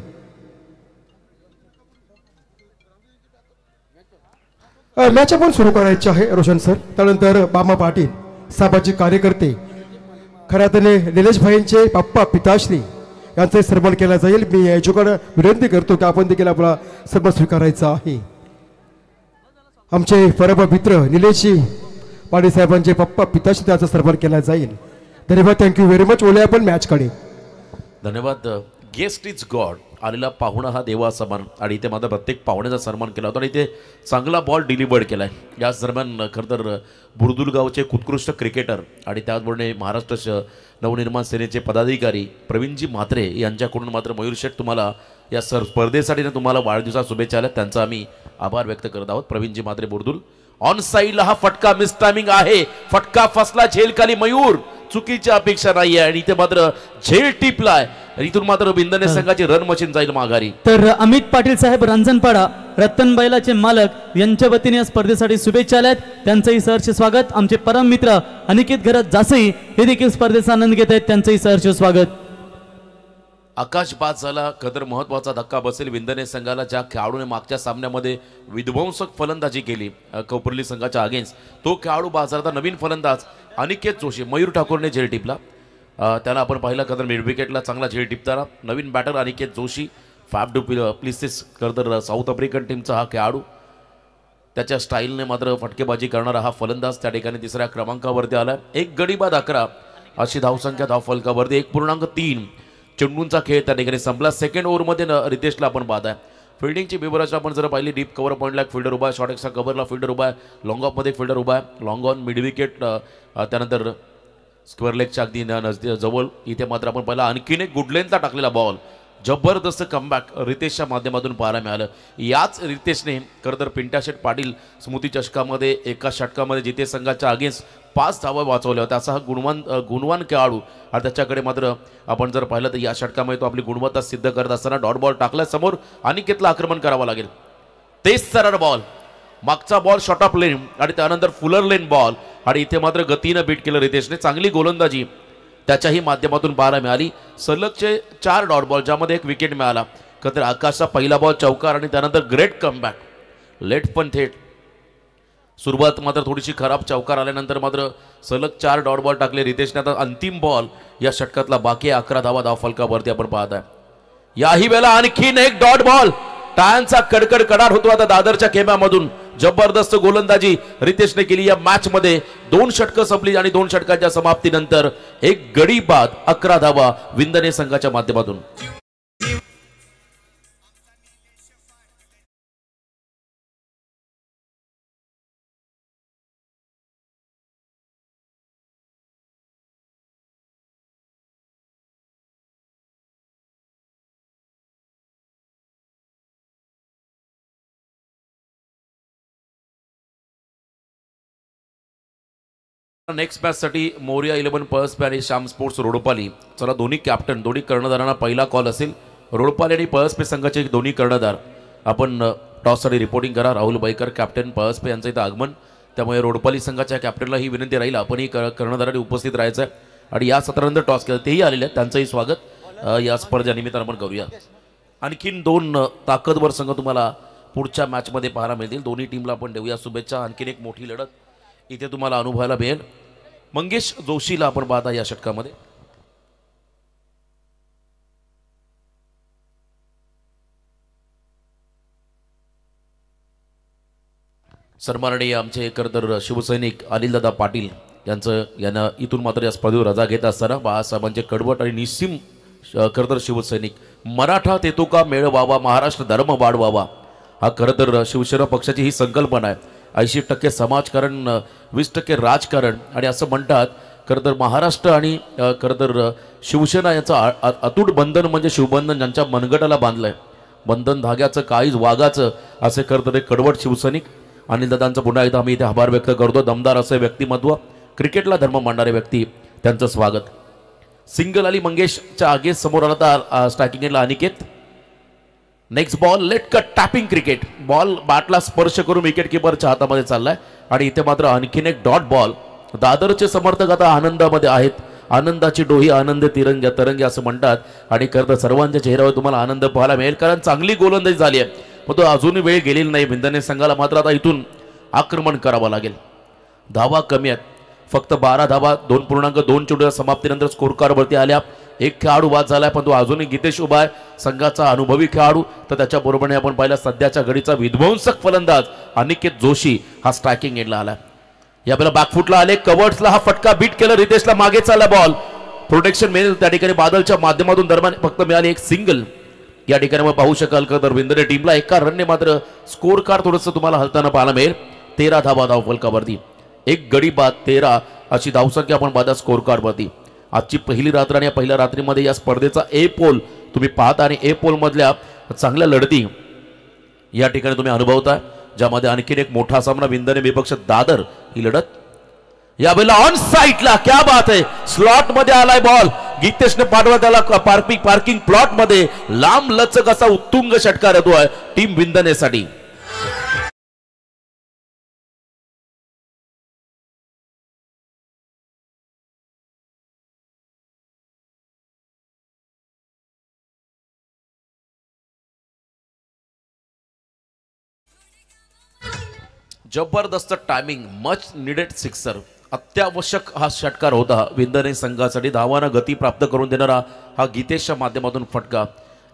मॅच आपण सुरू करायची आहे रोशन सर. त्यानंतर बामा पाटील सामाजिक कार्यकर्ते खऱ्यातने निलेश भाईंचे पप्पा पिताश्री यांचाही सन्मान केला जाईल. मी याच्याकडे विनंती करतो की आपण देखील आपला सन्मान स्वीकारायचा आहे. आमचे परम मित्र निलेशजी पाटील साहेबांचे पप्पा पिताश्री त्यांचा सन्मान केला जाईल. धन्यवाद. Thank you very much. ओले आपण मॅचकडे. धन्यवाद. Guest is God. आलेला पाहुणा हा देवा समान आणि इथे मात्र प्रत्येक पाहुण्याचा सन्मान केला होता आणि इथे चांगला बॉल डिलिव्हर्ड केलाय. याच दरम्यान खरं तर बुरदुल गावचे उत्कृष्ट क्रिकेटर आणि त्याचबरोबर महाराष्ट्र नवनिर्माण सेनेचे पदाधिकारी प्रवीणजी म्हात्रे यांच्याकडून मात्र मयूर शेठ तुम्हाला या स्पर्धेसाठी तुम्हाला वाढदिवसाच्या शुभेच्छा आल्या. त्यांचा आम्ही आभार व्यक्त करत आहोत. प्रवीणजी म्हात्रे बुरदुल. ऑन साईडला हा फटका मिस टायमिंग आहे. फटका फसला झेलखाली. मयूर चुकीची अपेक्षा नाही आहे आणि इथे मात्र झेल टिपलाय. इथून मात्र बिंदने संघाची रन मशीन जाईल माघारी. तर अमित पाटील साहेब रंजनपाडा रतन बैलाचे मालक यांच्या वतीने या स्पर्धेसाठी शुभेच्छा आल्यात. त्यांचंही सहर्ष स्वागत. आमचे परम मित्र अनिकेत घरात जासई हे देखील स्पर्धेचा आनंद घेत आहेत. त्यांचंही सहर्ष स्वागत. आकाश बाद झाला. कदर महत्वाचा धक्का बसेल विंदने संघाला. ज्या खेळाडूने मागच्या सामन्यामध्ये विध्वंसक फलंदाजी केली कोपरली संघाच्या अगेन्स्ट तो खेळाडू बाजारात नवीन फलंदाज अनिकेत जोशी. मयूर ठाकूरने झेल टिपला. त्याला आपण पाहिलं कदर मिड विकेटला चांगला झेल टिपताना. नवीन बॅटर अनिकेत जोशी. फॅफ डू प्लिसेस कदर साऊथ आफ्रिकन टीमचा हा खेळाडू. त्याच्या स्टाईलने मात्र फटकेबाजी करणारा हा फलंदाज त्या ठिकाणी 3ऱ्या क्रमांकावरती आला. 1 गडी बाद 11 अशी धावसंख्या धावफलकावरती. 1.3 चेंडूंचा खेळ त्या ठिकाणी संपला. सेकंड ओव्हरमध्ये रितेशला आपण बाद आहे. फिल्डिंगची बिबराज आपण जर पाहिली डीप कव्हर पॉईंटला एक फिल्डर उभा आहे. शॉर्ट एक्सचा कव्हरला फिल्डर उभा आहे. लॉंग ऑफमध्ये एक फिल्डर उभा आहे. लॉंग ऑन मिड विकेट त्यानंतर स्क्वेअर लेगच्या अगदी जवळ. इथे मात्र आपण पाहिला आणखीन एक गुड लेंथला टाकलेला बॉल. जबरदस्त कमबॅक रितेशच्या माध्यमातून पाहायला मिळालं. याच रितेशने खरं तर पिंट्या शेठ पाटील स्मृती चषकामध्ये एका षटकामध्ये जिथे संघाच्या अगेन्स्ट 5 धावा वाचवल्या होत्या. असा हा गुणवान खेळाडू आणि त्याच्याकडे मात्र आपण जर पाहिलं तर या षटकामध्ये तो आपली गुणवत्ता सिद्ध करत असताना डॉट बॉल टाकला. समोर अनिकेतला आक्रमण करावं लागेल. तेच सरळ बॉल. मागचा बॉल शॉर्ट ऑफ लेन आणि त्यानंतर फुलर लेन बॉल आणि इथे मात्र गतीनं बीट केलं रितेशने. चांगली गोलंदाजी त्याच्याही माध्यमातून पाहायला मिळाली. सलगचे 4 डॉट बॉल ज्यामध्ये 1 विकेट मिळाला. तर आकाशचा पहिला बॉल चौकार आणि त्यानंतर ग्रेट कमबॅक. लेट पण थेट. सुरुवात मात्र थोडीशी खराब. चौकार आल्यानंतर मात्र सलग 4 डॉट बॉल टाकले रितेशने. आता अंतिम बॉल या षटकातला बाकी 11 धावा धावफलकावरती आपण पाहत आहे. याही वेळेला आणखीन एक डॉट बॉल. टाळ्यांचा कडकड कडार होतो आता दादरच्या खेम्यामधून. जबरदस्त गोलंदाजी रितेशने केली या मॅच मध्ये. 2 षटकं संपली आणि 2 षटकांच्या समाप्तीनंतर 1 गडी बाद 11 धावा विंदने संघाच्या माध्यमातून. नेक्स्ट मॅचसाठी मोरिया 11 पर्स आणि श्याम स्पोर्ट्स रोडोपाली. चला दोन्ही कॅप्टन दोन्ही कर्णधारांना पहिला कॉल असेल. रोडपाले आणि पळसपे संघाचे दोन्ही कर्णधार आपण टॉससाठी रिपोर्टिंग करा. राहुल बैकर कॅप्टन, पळसपे यांचं इथं आगमन. त्यामुळे रोडपाली संघाच्या कॅप्टनला ही विनंती राहील आपणही कर्णधारांनी उपस्थित राहायचं आहे. आणि या सत्रानंतर टॉस केलं तेही आलेले आहेत, त्यांचंही स्वागत या स्पर्धेनिमित्तानं आपण करूया. आणखीन 2 ताकदवर संघ तुम्हाला पुढच्या मॅचमध्ये पाहायला मिळतील. दोन्ही टीमला आपण देऊया शुभेच्छा. आणखीन एक मोठी लढत इथे तुम्हाला अनुभवायला मिळेल. मंगेश जोशीला आपण पाहता या षटकामध्ये. सन्माननीय आमचे खरंतर शिवसैनिक अनिलदादा पाटील यांना इथून मात्र या स्पर्धेवर रजा घेत असताना बाळासाहेबांचे कडवट आणि निस्सीम खरंतर शिवसैनिक, मराठा तेतो का मेळ व्हावा, महाराष्ट्र धर्म वाढवावा, हा खरंतर शिवसेना पक्षाची ही संकल्पना आहे. 80% समाजकारण, 20% राजकारण. आणि असं म्हणतात खरंतर महाराष्ट्र आणि खरंतर शिवसेना याचं अतूट बंधन म्हणजे शिवबंधन ज्यांच्या मनगटाला बांधलंय, बंधन धाग्याचं काळीज वाघाचं, असे खरंतर एक कडवट शिवसैनिक. अनिलदादांचं पुन्हा एकदा आम्ही इथे आभार व्यक्त करतो. दमदार असे व्यक्तिमत्व, क्रिकेटला धर्म मानणारे व्यक्ती, त्यांचं स्वागत. सिंगल आली मंगेशच्या आगे, समोर आला तर स्ट्रायकिंग एंडला Aniket. Next ball, late cut tapping cricket. Ball बॅटला स्पर्श करून विकेट किपरच्या हातामध्ये चाललाय. आणि इथे मात्र आणखीन एक डॉट बॉल. दादरचे समर्थक आता आनंदामध्ये आहेत. आनंदाची डोही आनंद तिरंग्या तरंगे असं म्हणतात. आणि खरं तर सर्वांच्या चेहऱ्यावर तुम्हाला आनंद पाहायला मिळेल, कारण चांगली गोलंदाजी झाली आहे. पण तो अजूनही वेळ गेलेली नाही. भिंदने संघाला मात्र आता इथून आक्रमण करावं लागेल. धावा कमी आहेत, फक्त 12 धावा 2.2 चेंडूच्या समाप्तीनंतर स्कोर कार्डवरती आल्या. एक खेळाडू बाद झालाय, पण तो अजूनही गीतेश उभा आहे, संघाचा अनुभवी खेळाडू. तर त्याच्या बरोबरने आपण पाहिलं सध्याच्या घडीचा विध्वंसक फलंदाज अनिकेत जोशी हा स्ट्रायकिंग एंडला आला. यावेळेला बॅकफुटला आले, कव्हर्सला हा फटका बीट केला. रितेशला मागे चालला बॉल, प्रोटेक्शन मिळेल त्या ठिकाणी. बादलच्या माध्यमातून दरम्यान फक्त मिळाली एक सिंगल. या ठिकाणी मग पाहू शकाल का तर विंदने टीमला एका रनने मात्र स्कोर कार्ड थोडंसं तुम्हाला हलताना पाहायला मिळेल. 13 धावा धावफलकावरती, एक गडी बाद 13 अशी धावसंख्या आपण पाहता स्कोर कार्डवरती. आजची पहिली रात्र आणि या पहिल्या रात्रीमध्ये या स्पर्धेचा ए पोल तुम्ही पाहता आणि ए पोल मधल्या चांगल्या लढती या ठिकाणी तुम्ही अनुभवता, ज्यामध्ये आणखीन एक मोठा सामना विंदने विपक्ष दादर ही लढत. यावेळेला ऑन साईडला क्या बात आहे, स्लॉट मध्ये आलाय बॉल. गीतेशने पाठवा त्याला पार्किंग प्लॉट मध्ये. लांब लचक असा उत्तुंग षटकार येतोय टीम विंदनेसाठी. जबरदस्त टायमिंग, मच निडेड सिक्सर. अत्यावश्यक हा षटकार होता विंदने संघासाठी. धावांना गती प्राप्त करून देणारा हा गीतेशच्या माध्यमातून फटका.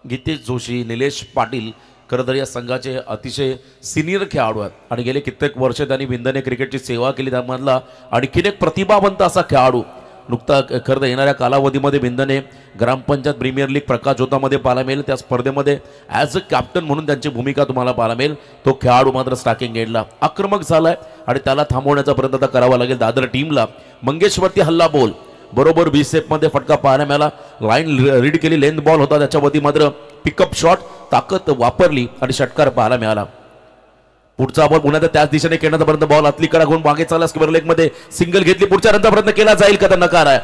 गीतेश जोशी, निलेश पाटील खरं तर या संघाचे अतिशय सिनियर खेळाडू आहेत आणि गेले कित्येक वर्ष त्यांनी विंदने क्रिकेटची सेवा केली. त्यामधला आणखीन एक प्रतिभावंत असा खेळाडू. नुकता खरं तर येणाऱ्या कालावधीमध्ये विंदने ग्रामपंचायत प्रीमियर लीग प्रकाश जोतामध्ये पाहायला मिळेल. त्या स्पर्धेमध्ये ॲज अ कॅप्टन म्हणून त्यांची भूमिका तुम्हाला पाहायला मिळेल. तो खेळाडू मात्र स्ट्रायकिंग एंडला आक्रमक झालाय आणि त्याला थांबवण्याचा प्रयत्न आता करावा लागेल दादर टीमला. मंगेशवरती हल्ला बॉल बरोबर बी सेपमध्ये फटका पाहायला मिळाला. लाईन रीड केली, लेंथ बॉल होता, त्याच्यावरती मात्र पिकअप शॉट ताकद वापरली आणि षटकार पाहायला मिळाला. पुढचा बॉल पुन्हा त्याच दिशेने खेळण्याचा प्रयत्न, बॉल आतली कडा घेऊन मागे चालला, स्क्वेअर लेग मध्ये सिंगल घेतली. पुढच्या रनचा प्रयत्न केला जाईल का तर नकार आहे,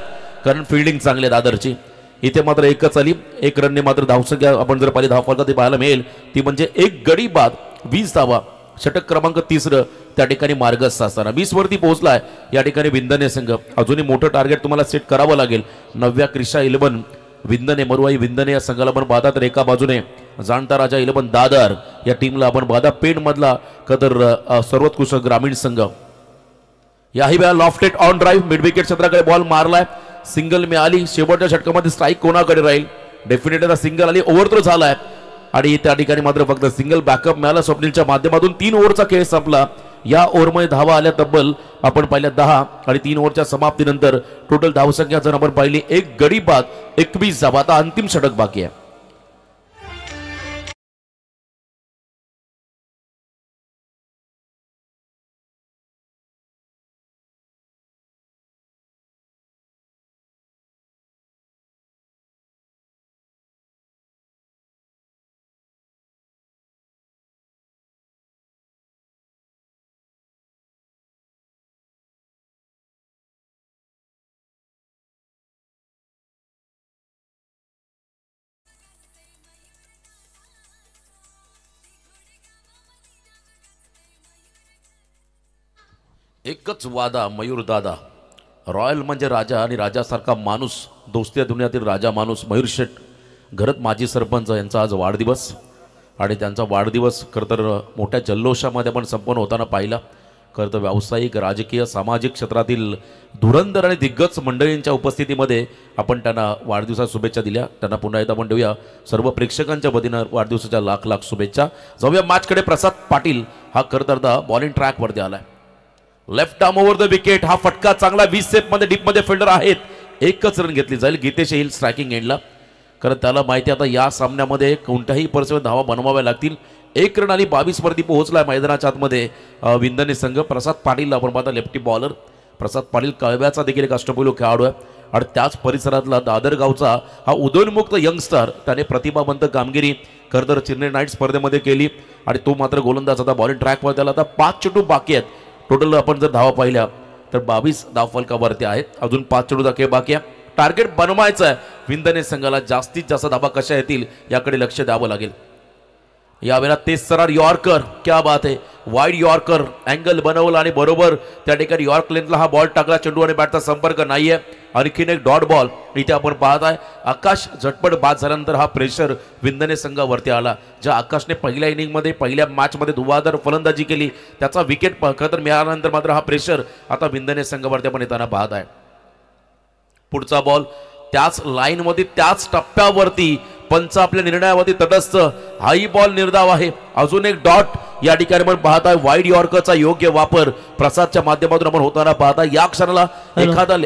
कारण फिल्डिंग चांगली आहे दादरची. इथे मात्र एकच आली, एक रनने मात्र धावसंख्या आपण जर पाहिली धावफलका ती पाहायला मिळेल, ती म्हणजे एक गडी बाद 20 धावा. षटक क्रमांक 3 त्या ठिकाणी मार्गस्थ असताना 20 वरती पोहोचलाय या ठिकाणी विंदने संघ. अजूनही मोठं टार्गेट तुम्हाला सेट करावं लागेल. 9व्या क्रिशा 11 विंदने मरुवाई विंदने या संघाला पण बाधा. तर एका बाजूने जाणता राजा 11 दादर या टीमला आपण बाधा. पेड मधला कदर सर्वोत्कृष्ट ग्रामीण संघ. याही वेळा lofted on drive mid wicket क्षेत्राकडे बॉल मारलाय, सिंगल मिळाली. शेवटच्या षटकामध्ये स्ट्राईक कोणाकडे राहील, डेफिनेटली सिंगल आली, ओव्हर झालाय आणि त्या ठिकाणी मात्र फक्त सिंगल बॅकअप मिळाला स्वप्नीलच्या माध्यमातून. 3 ओव्हरचा खेळ संपला. या ओव्हरमध्ये धावा आल्या तब्बल आपण पाहिल्या 10 आणि 3 ओव्हरच्या समाप्तीनंतर टोटल धावसंख्या जर आपण पाहिली एक गडी बाद 21 धावा. आता अंतिम षटक बाकी आहे. एकच वादा मयूर दादा, रॉयल म्हणजे राजा आणि राजासारखा माणूस, दोस्ती दुनियातील राजा माणूस मयूर शेठ घरत माजी सरपंच यांचा आज वाढदिवस आणि त्यांचा वाढदिवस खरं तर मोठ्या जल्लोषामध्ये आपण संपन्न होताना पाहिला. खरं तर व्यावसायिक, राजकीय, सामाजिक क्षेत्रातील धुरंधर आणि दिग्गज मंडळींच्या उपस्थितीमध्ये आपण त्यांना वाढदिवसाच्या शुभेच्छा दिल्या. त्यांना पुन्हा एकदा आपण देऊया सर्व प्रेक्षकांच्या वतीनं वाढदिवसाच्या लाख लाख शुभेच्छा. जाऊया मॅचकडे. प्रसाद पाटील हा खरं तर बॉलिंग ट्रॅकवरती आलाय. Left arm over the wicket. हा फटका चांगला 20 सेपमध्ये डीपमध्ये फिल्डर आहेत. एकच रन घेतली जाईल. गीतेश येईल स्ट्रायकिंग एंडला. कारण त्याला माहिती आता या सामन्यामध्ये कोणत्याही परिस्थितीत धावा बनवाव्या लागतील. 1 रन आणि 22 वरती पोहोचला मैदानाच्या आतमध्ये विंदने संघ. प्रसाद पाटीलला आपण पाहता लेफ्टी बॉलर. प्रसाद पाटील कळव्याचा देखील एक अष्टपैलू खेळाडू आहे आणि त्याच परिसरातला दादर गावचा हा उदयोन्मुक्त यंगस्टर. त्याने प्रतिभावंत कामगिरी खरं तर चेन्नई नाईट स्पर्धेमध्ये केली आणि तो मात्र गोलंदाज आता बॉलिंग ट्रॅकवर. त्याला आता 5 चेंडू बाकी आहेत. टोटल आपण जर धावा पाहिल्या तर 22 धावफलकावरती आहेत. अजून 5 चेंडूचा खेळ बाकी आहे. टार्गेट बनवायचं आहे. विंदने संघाला जास्तीत जास्त धावा कशा येतील याकडे लक्ष द्यावं लागेल. यावेळेला तेच सरार यॉर्कर. क्या बात आहे. वाईड यॉर्कर अँगल बनवला आणि बरोबर त्या ठिकाणी यॉर्क लेंथला हा बॉल टाकला. चेंडू आणि बॅटचा संपर्क नाहीये. आणखीन एक डॉट बॉल इथे आपण पाहत आहे. आकाश झटपट बाद झाल्यानंतर हा प्रेशर विंदने संघावरती आला. ज्या आकाशने पहिल्या इनिंगमध्ये पहिल्या मॅचमध्ये धुवाधार फलंदाजी केली त्याचा विकेट खरं तर मिळाल्यानंतर मात्र हा प्रेशर आता विंदने संघावरती आपण येताना पाहत आहे. पुढचा बॉल त्याच लाईनमध्ये त्याच टप्प्यावरती पंच आपल्या निर्णयावरती तटस्थ. हाही बॉल निर्धाव आहे. अजून एक डॉट या ठिकाणी आपण पाहत आहे. वाईड यॉर्करचा योग्य वापर प्रसादच्या माध्यमातून आपण होताना पाहता. या क्षणाला एखादा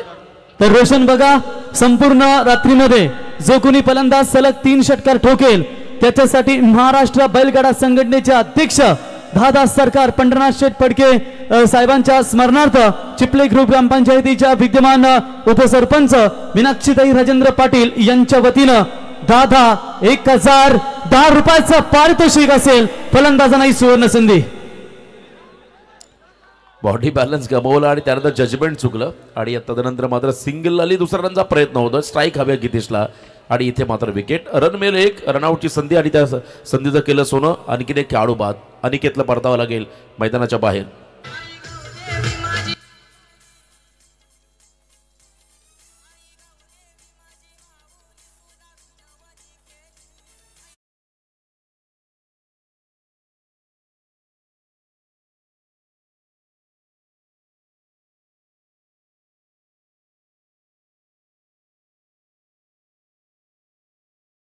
तर रोशन बघा संपूर्ण रात्रीमध्ये जो कोणी फलंदाज सलग 3 षटकार ठोकेल त्याच्यासाठी महाराष्ट्र बैलगाडा संघटनेचे अध्यक्ष दादा सरकार पंढरनाथ शेठ फडके साहेबांच्या स्मरणार्थ चिपले ग्रुप ग्रामपंचायतीच्या विद्यमान उपसरपंच मीनाक्षीताई राजेंद्र पाटील यांच्या वतीनं दादा 1010 रुपयाचं पारितोषिक असेल. फलंदाजांना ही सुवर्ण संधी. बॉडी बॅलन्स गमावला आणि त्यानंतर जजमेंट चुकलं आणि तदनंतर मात्र सिंगल आली. दुसरा रनचा प्रयत्न होता. स्ट्राईक हव्या गितेशला आणि इथे मात्र विकेट. रन मिळेल 1 रनआउटची संधी आणि त्या संधीचं केलं सोनं. आणखीन एक खेळाडू बाद. अनिकेतला परतावं लागेल मैदानाच्या बाहेर.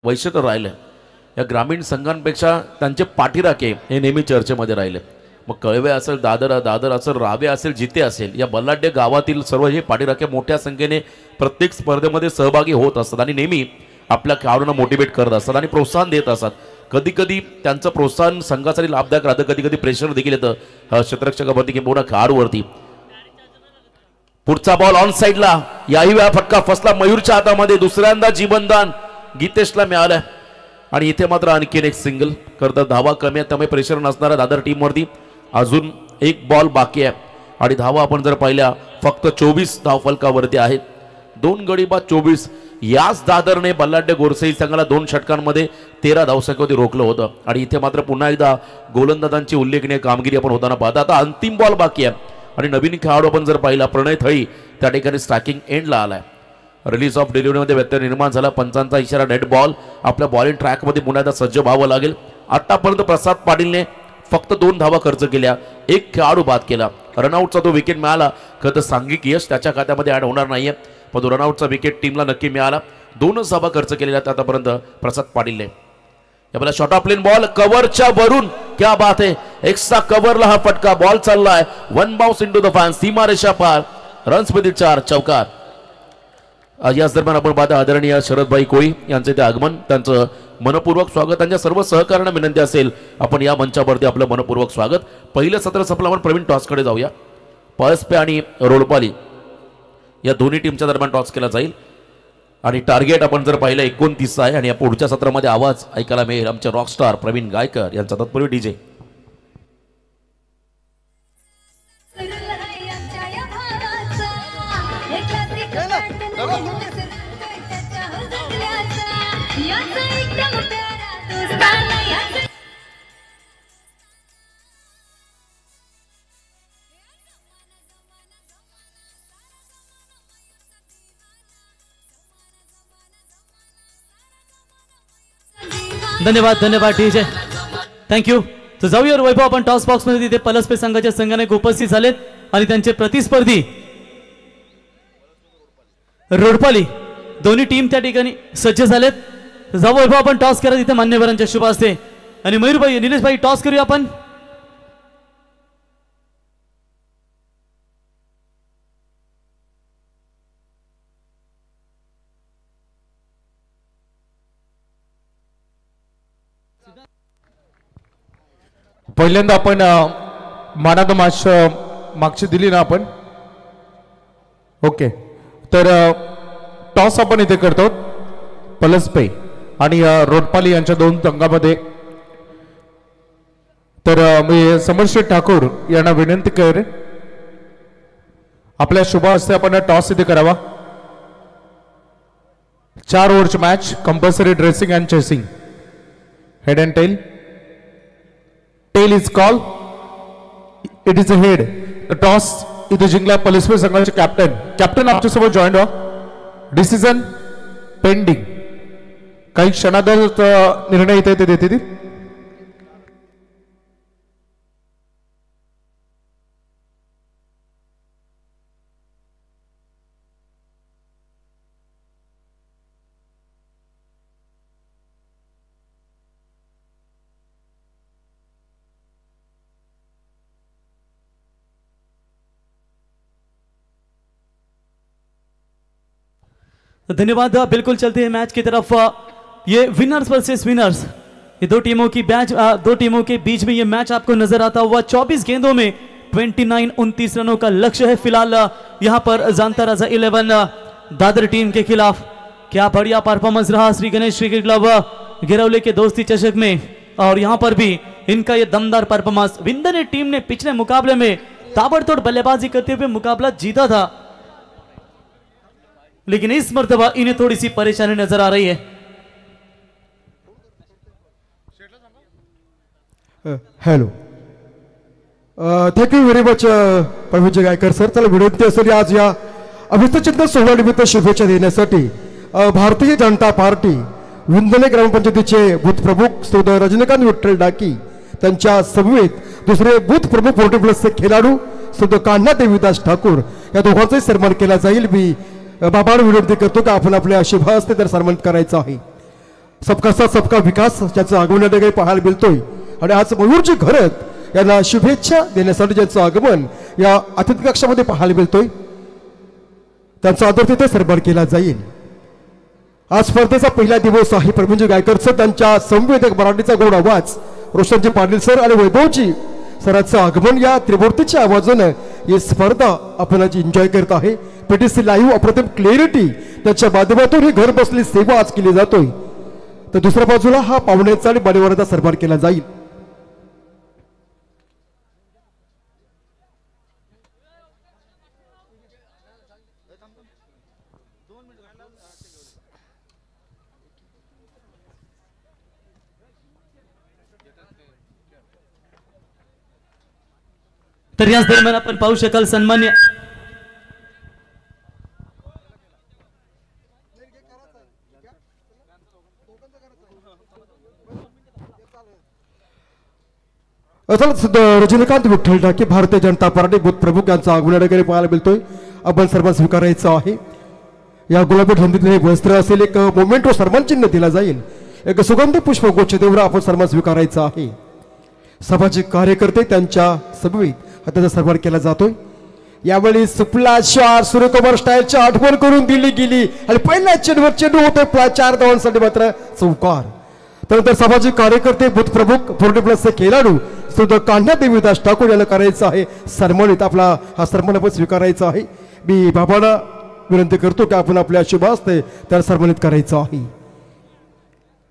वैशिष्ट्य राहिलं या ग्रामीण संघांपेक्षा त्यांचे पाठीराखे हे नेहमी चर्चेमध्ये राहिले. मग कळवे असेल, दादर असेल, रावे असेल, जिते असेल, या बल्लाढ्य गावातील सर्व हे पाठीराखे मोठ्या संख्येने प्रत्येक स्पर्धेमध्ये सहभागी होत असतात आणि नेहमी आपल्या खेळाडूंना मोटिवेट करत असतात आणि प्रोत्साहन देत असतात. कधी कधी त्यांचं प्रोत्साहन संघासाठी लाभदायक राहतं, कधी कधी प्रेशर देखील येतं क्षेत्ररक्षकावरती किंवा खेळाडूवरती. पुढचा बॉल ऑन साईडला. याही वेळा फटका फसला मयूरच्या हातामध्ये. दुसऱ्यांदा जीवनदान गीतेशला मिळालं आणि इथे मात्र आणखीन एक सिंगल. करता धावा कमी आहेत त्यामुळे प्रेशर नसणाऱ्या दादर टीमवरती. अजून एक बॉल बाकी आहे आणि धावा आपण जर पाहिल्या फक्त 24 धावफलकावरती आहेत. 2 गडी बाद 24. याच दादरने बल्लाढ्य गोरसई संघाला 2 षटकांमध्ये 13 धावसंख्येवरती रोखलं होतं आणि इथे मात्र पुन्हा एकदा गोलंदाजांची उल्लेखनीय कामगिरी आपण होताना पाहता. आता अंतिम बॉल बाकी आहे आणि नवीन खेळाडू आपण जर पाहिला प्रणय थळी त्या ठिकाणी स्ट्रायकिंग एंडला आलाय. रिलीज ऑफ डिलिव्हरीमध्ये व्यत्यय निर्माण झाला. पंचांचा इशारा नेट बॉल. आपल्या बॉलिंग ट्रॅकमध्ये पुन्हा एकदा सज्ज व्हावं लागेल. आतापर्यंत प्रसाद पाटीलने फक्त 2 धावा खर्च केल्या, 1 खेळाडू बाद केला. रनआउटचा तो विकेट मिळाला. खरं तर सांघिक यश त्याच्या खात्यामध्ये ऍड होणार नाहीये पण रनआउटचा विकेट टीमला नक्की मिळाला. 2च धावा खर्च केलेल्या आहेत आतापर्यंत प्रसाद पाटीलने. याला शॉर्ट ऑफ प्लेन बॉल कव्हरच्या वरून. क्या बात आहे. एक्स्ट्रा कव्हरला हा फटका. बॉल चाललाय 1 बाउन्स इनटू द फॅन. सीमारेषा पार. रन्स मध्ये 4 चौकार. याच दरम्यान आपण पाहता आदरणीय शरदभाई कोळी यांचे ते आगमन. त्यांचं मनपूर्वक स्वागत. त्यांच्या सर्व सहकार्यांना विनंती असेल आपण या मंचावरती आपलं मनपूर्वक स्वागत. पहिलं सत्र संपलं. आपण प्रवीण टॉसकडे जाऊया. पळसपे आणि रोडपाली या दोन्ही टीमच्या दरम्यान टॉस केला जाईल आणि टार्गेट आपण जर पाहिलं 29 आहे आणि या पुढच्या सत्रामध्ये आवाज ऐकायला मिळेल आमचे रॉकस्टार प्रवीण गायकर यांचा. तत्पूर्वी डीजे धन्यवाद धन्यवाद डीजे, थँक्यू. तर जाऊया वैभव आपण टॉस बॉक्स मध्ये तिथे पलसपे संघाच्या संघाने उपस्थित झालेत आणि त्यांचे प्रतिस्पर्धी रोडपाली दोन्ही टीम त्या ठिकाणी सज्ज झालेत. जाऊ वैभव आपण टॉस करा तिथे मान्यवरांच्या शुभ असते. आणि मयूरभाई निलेशभाई टॉस करूया आपण. पहिल्यांदा आपण मॅन ऑफ द मॅच मागची दिली ना आपण. ओके, तर टॉस आपण इथे करतो पलसपे आणि रोडपाली यांच्या दोन संघामध्ये. तर मी समरशेठ ठाकूर यांना विनंती करेन आपल्या शुभ हस्ते आपण टॉस इथे करावा. 4 ओव्हरची match, compulsory dressing and chasing, head and tail. Tail is call, it is a head. Toss इथे जिंकला पलसपे संघाचे कॅप्टन आमच्यासोबत जॉईन व्हा. डिसिजन पेंडिंग, काही क्षणात निर्णय इथे ते देतील. धन्यवाद. बिल्कुल चलते हैं मैच की तरफ. ये विनर्स वर्सेस विनर्स, ये दो टीमों के बीच में ये मैच आपको नजर आता हुआ. 24 गेंदों में 29-29 रनों का लक्ष्य है फिलहाल यहां पर जानता राजा 11 दादर टीम के खिलाफ. क्या बढ़िया परफॉर्मेंस रहा श्री गणेश क्रिकेट क्लब गिरौली के दोस्ती चषक में, और यहां पर भी इनका ये दमदार परफॉर्मेंस. विंदर टीम ने पिछले मुकाबले में ताबड़तोड़ बल्लेबाजी करते हुए मुकाबला जीता था, लेकिन इस मर्तबा इन्हें थोड़ी सी परेशानी नजर आ रही है. Hello, thank you very much Pravinji Gaikar sir. त्याला विनंती असेल आज या अभिष्टचिंतन सोहळ्यानिमित्त शुभेच्छा देण्यासाठी भारतीय जनता पार्टी विंदने ग्रामपंचायतीचे बूथ प्रमुख श्री रजनीकांत विठ्ठल डाकी, त्यांच्या समवेत दुसरे बूथ प्रमुख 40+ खेळाडू श्री कान्हा देवीदास ठाकूर, या दोघांचाही सन्मान केला जाईल. मी बाबांना विनंती करतो की आपण आपल्या शुभ हस्ते तर सन्मानित करायचं आहे. सबका साथ सबका विकास ज्याचं आगमन या ठिकाणी पाहायला मिळतोय, आणि आज मयूरजी घरत यांना शुभेच्छा देण्यासाठी ज्यांचं आगमन या अतिथी कक्षामध्ये पाहायला मिळतोय, त्यांचा आदर तिथे सन्मान केला जाईल. आज स्पर्धेचा पहिला दिवस आहे. प्रवीणजी गायकर सर, त्यांच्या संवेदक मराठीचा गोड आवाज, रोशनजी पाटील सर आणि वैभवजी सरांचं आगमन या त्रिमूर्तीच्या आवाजानं ही स्पर्धा आपण आज एन्जॉय करत आहे. पीटीसी लाईव्ह अप्रतिम क्लिअरिटी त्याच्या माध्यमातून ही घर बसली सेवा आज केली जातोय. तर दुसऱ्या बाजूला हा पाहुण्याचा आणि मान्यवरांचा सन्मान केला जाईल. तर याच दरम्यान आपण पाहू शकाल सन्मान्य रजनीकांत विठ्ठल डाके, भारतीय जनता पार्टी बूथ प्रमुख यांचा आगमन वगैरे पाहायला मिळतोय. आपण सर्वांना स्वीकारायचं आहे. या गुलाबी रंगीतले वस्त्र असेल, एक मोमेंटो सन्मान चिन्ह दिला जाईल. एक सुगंधी पुष्पगुच्छ देऊन आपण सन्मान स्वीकारायचा आहे. सामाजिक कार्यकर्ते त्यांच्या समवेत त्याचा सन्मान केला जातोय. यावेळी सुपला शॉट सूर्यकुमार स्टाईलची आठवण करून दिली गेली आणि पहिल्या चेंडूवर चेंडू होतोय 4 धावांसाठी मात्र चौकार. त्यानंतर सामाजिक कार्यकर्ते बूथ प्रमुख 40+ खेळाडू सुद्धा कान्हा देवीदास ठाकूर यांना करायचं आहे सन्मानित. आपला हा सन्मान आपण स्वीकारायचा आहे. मी बाबांना विनंती करतो की आपण आपल्या शुभ हस्ते त्याला सन्मानित करायचं आहे.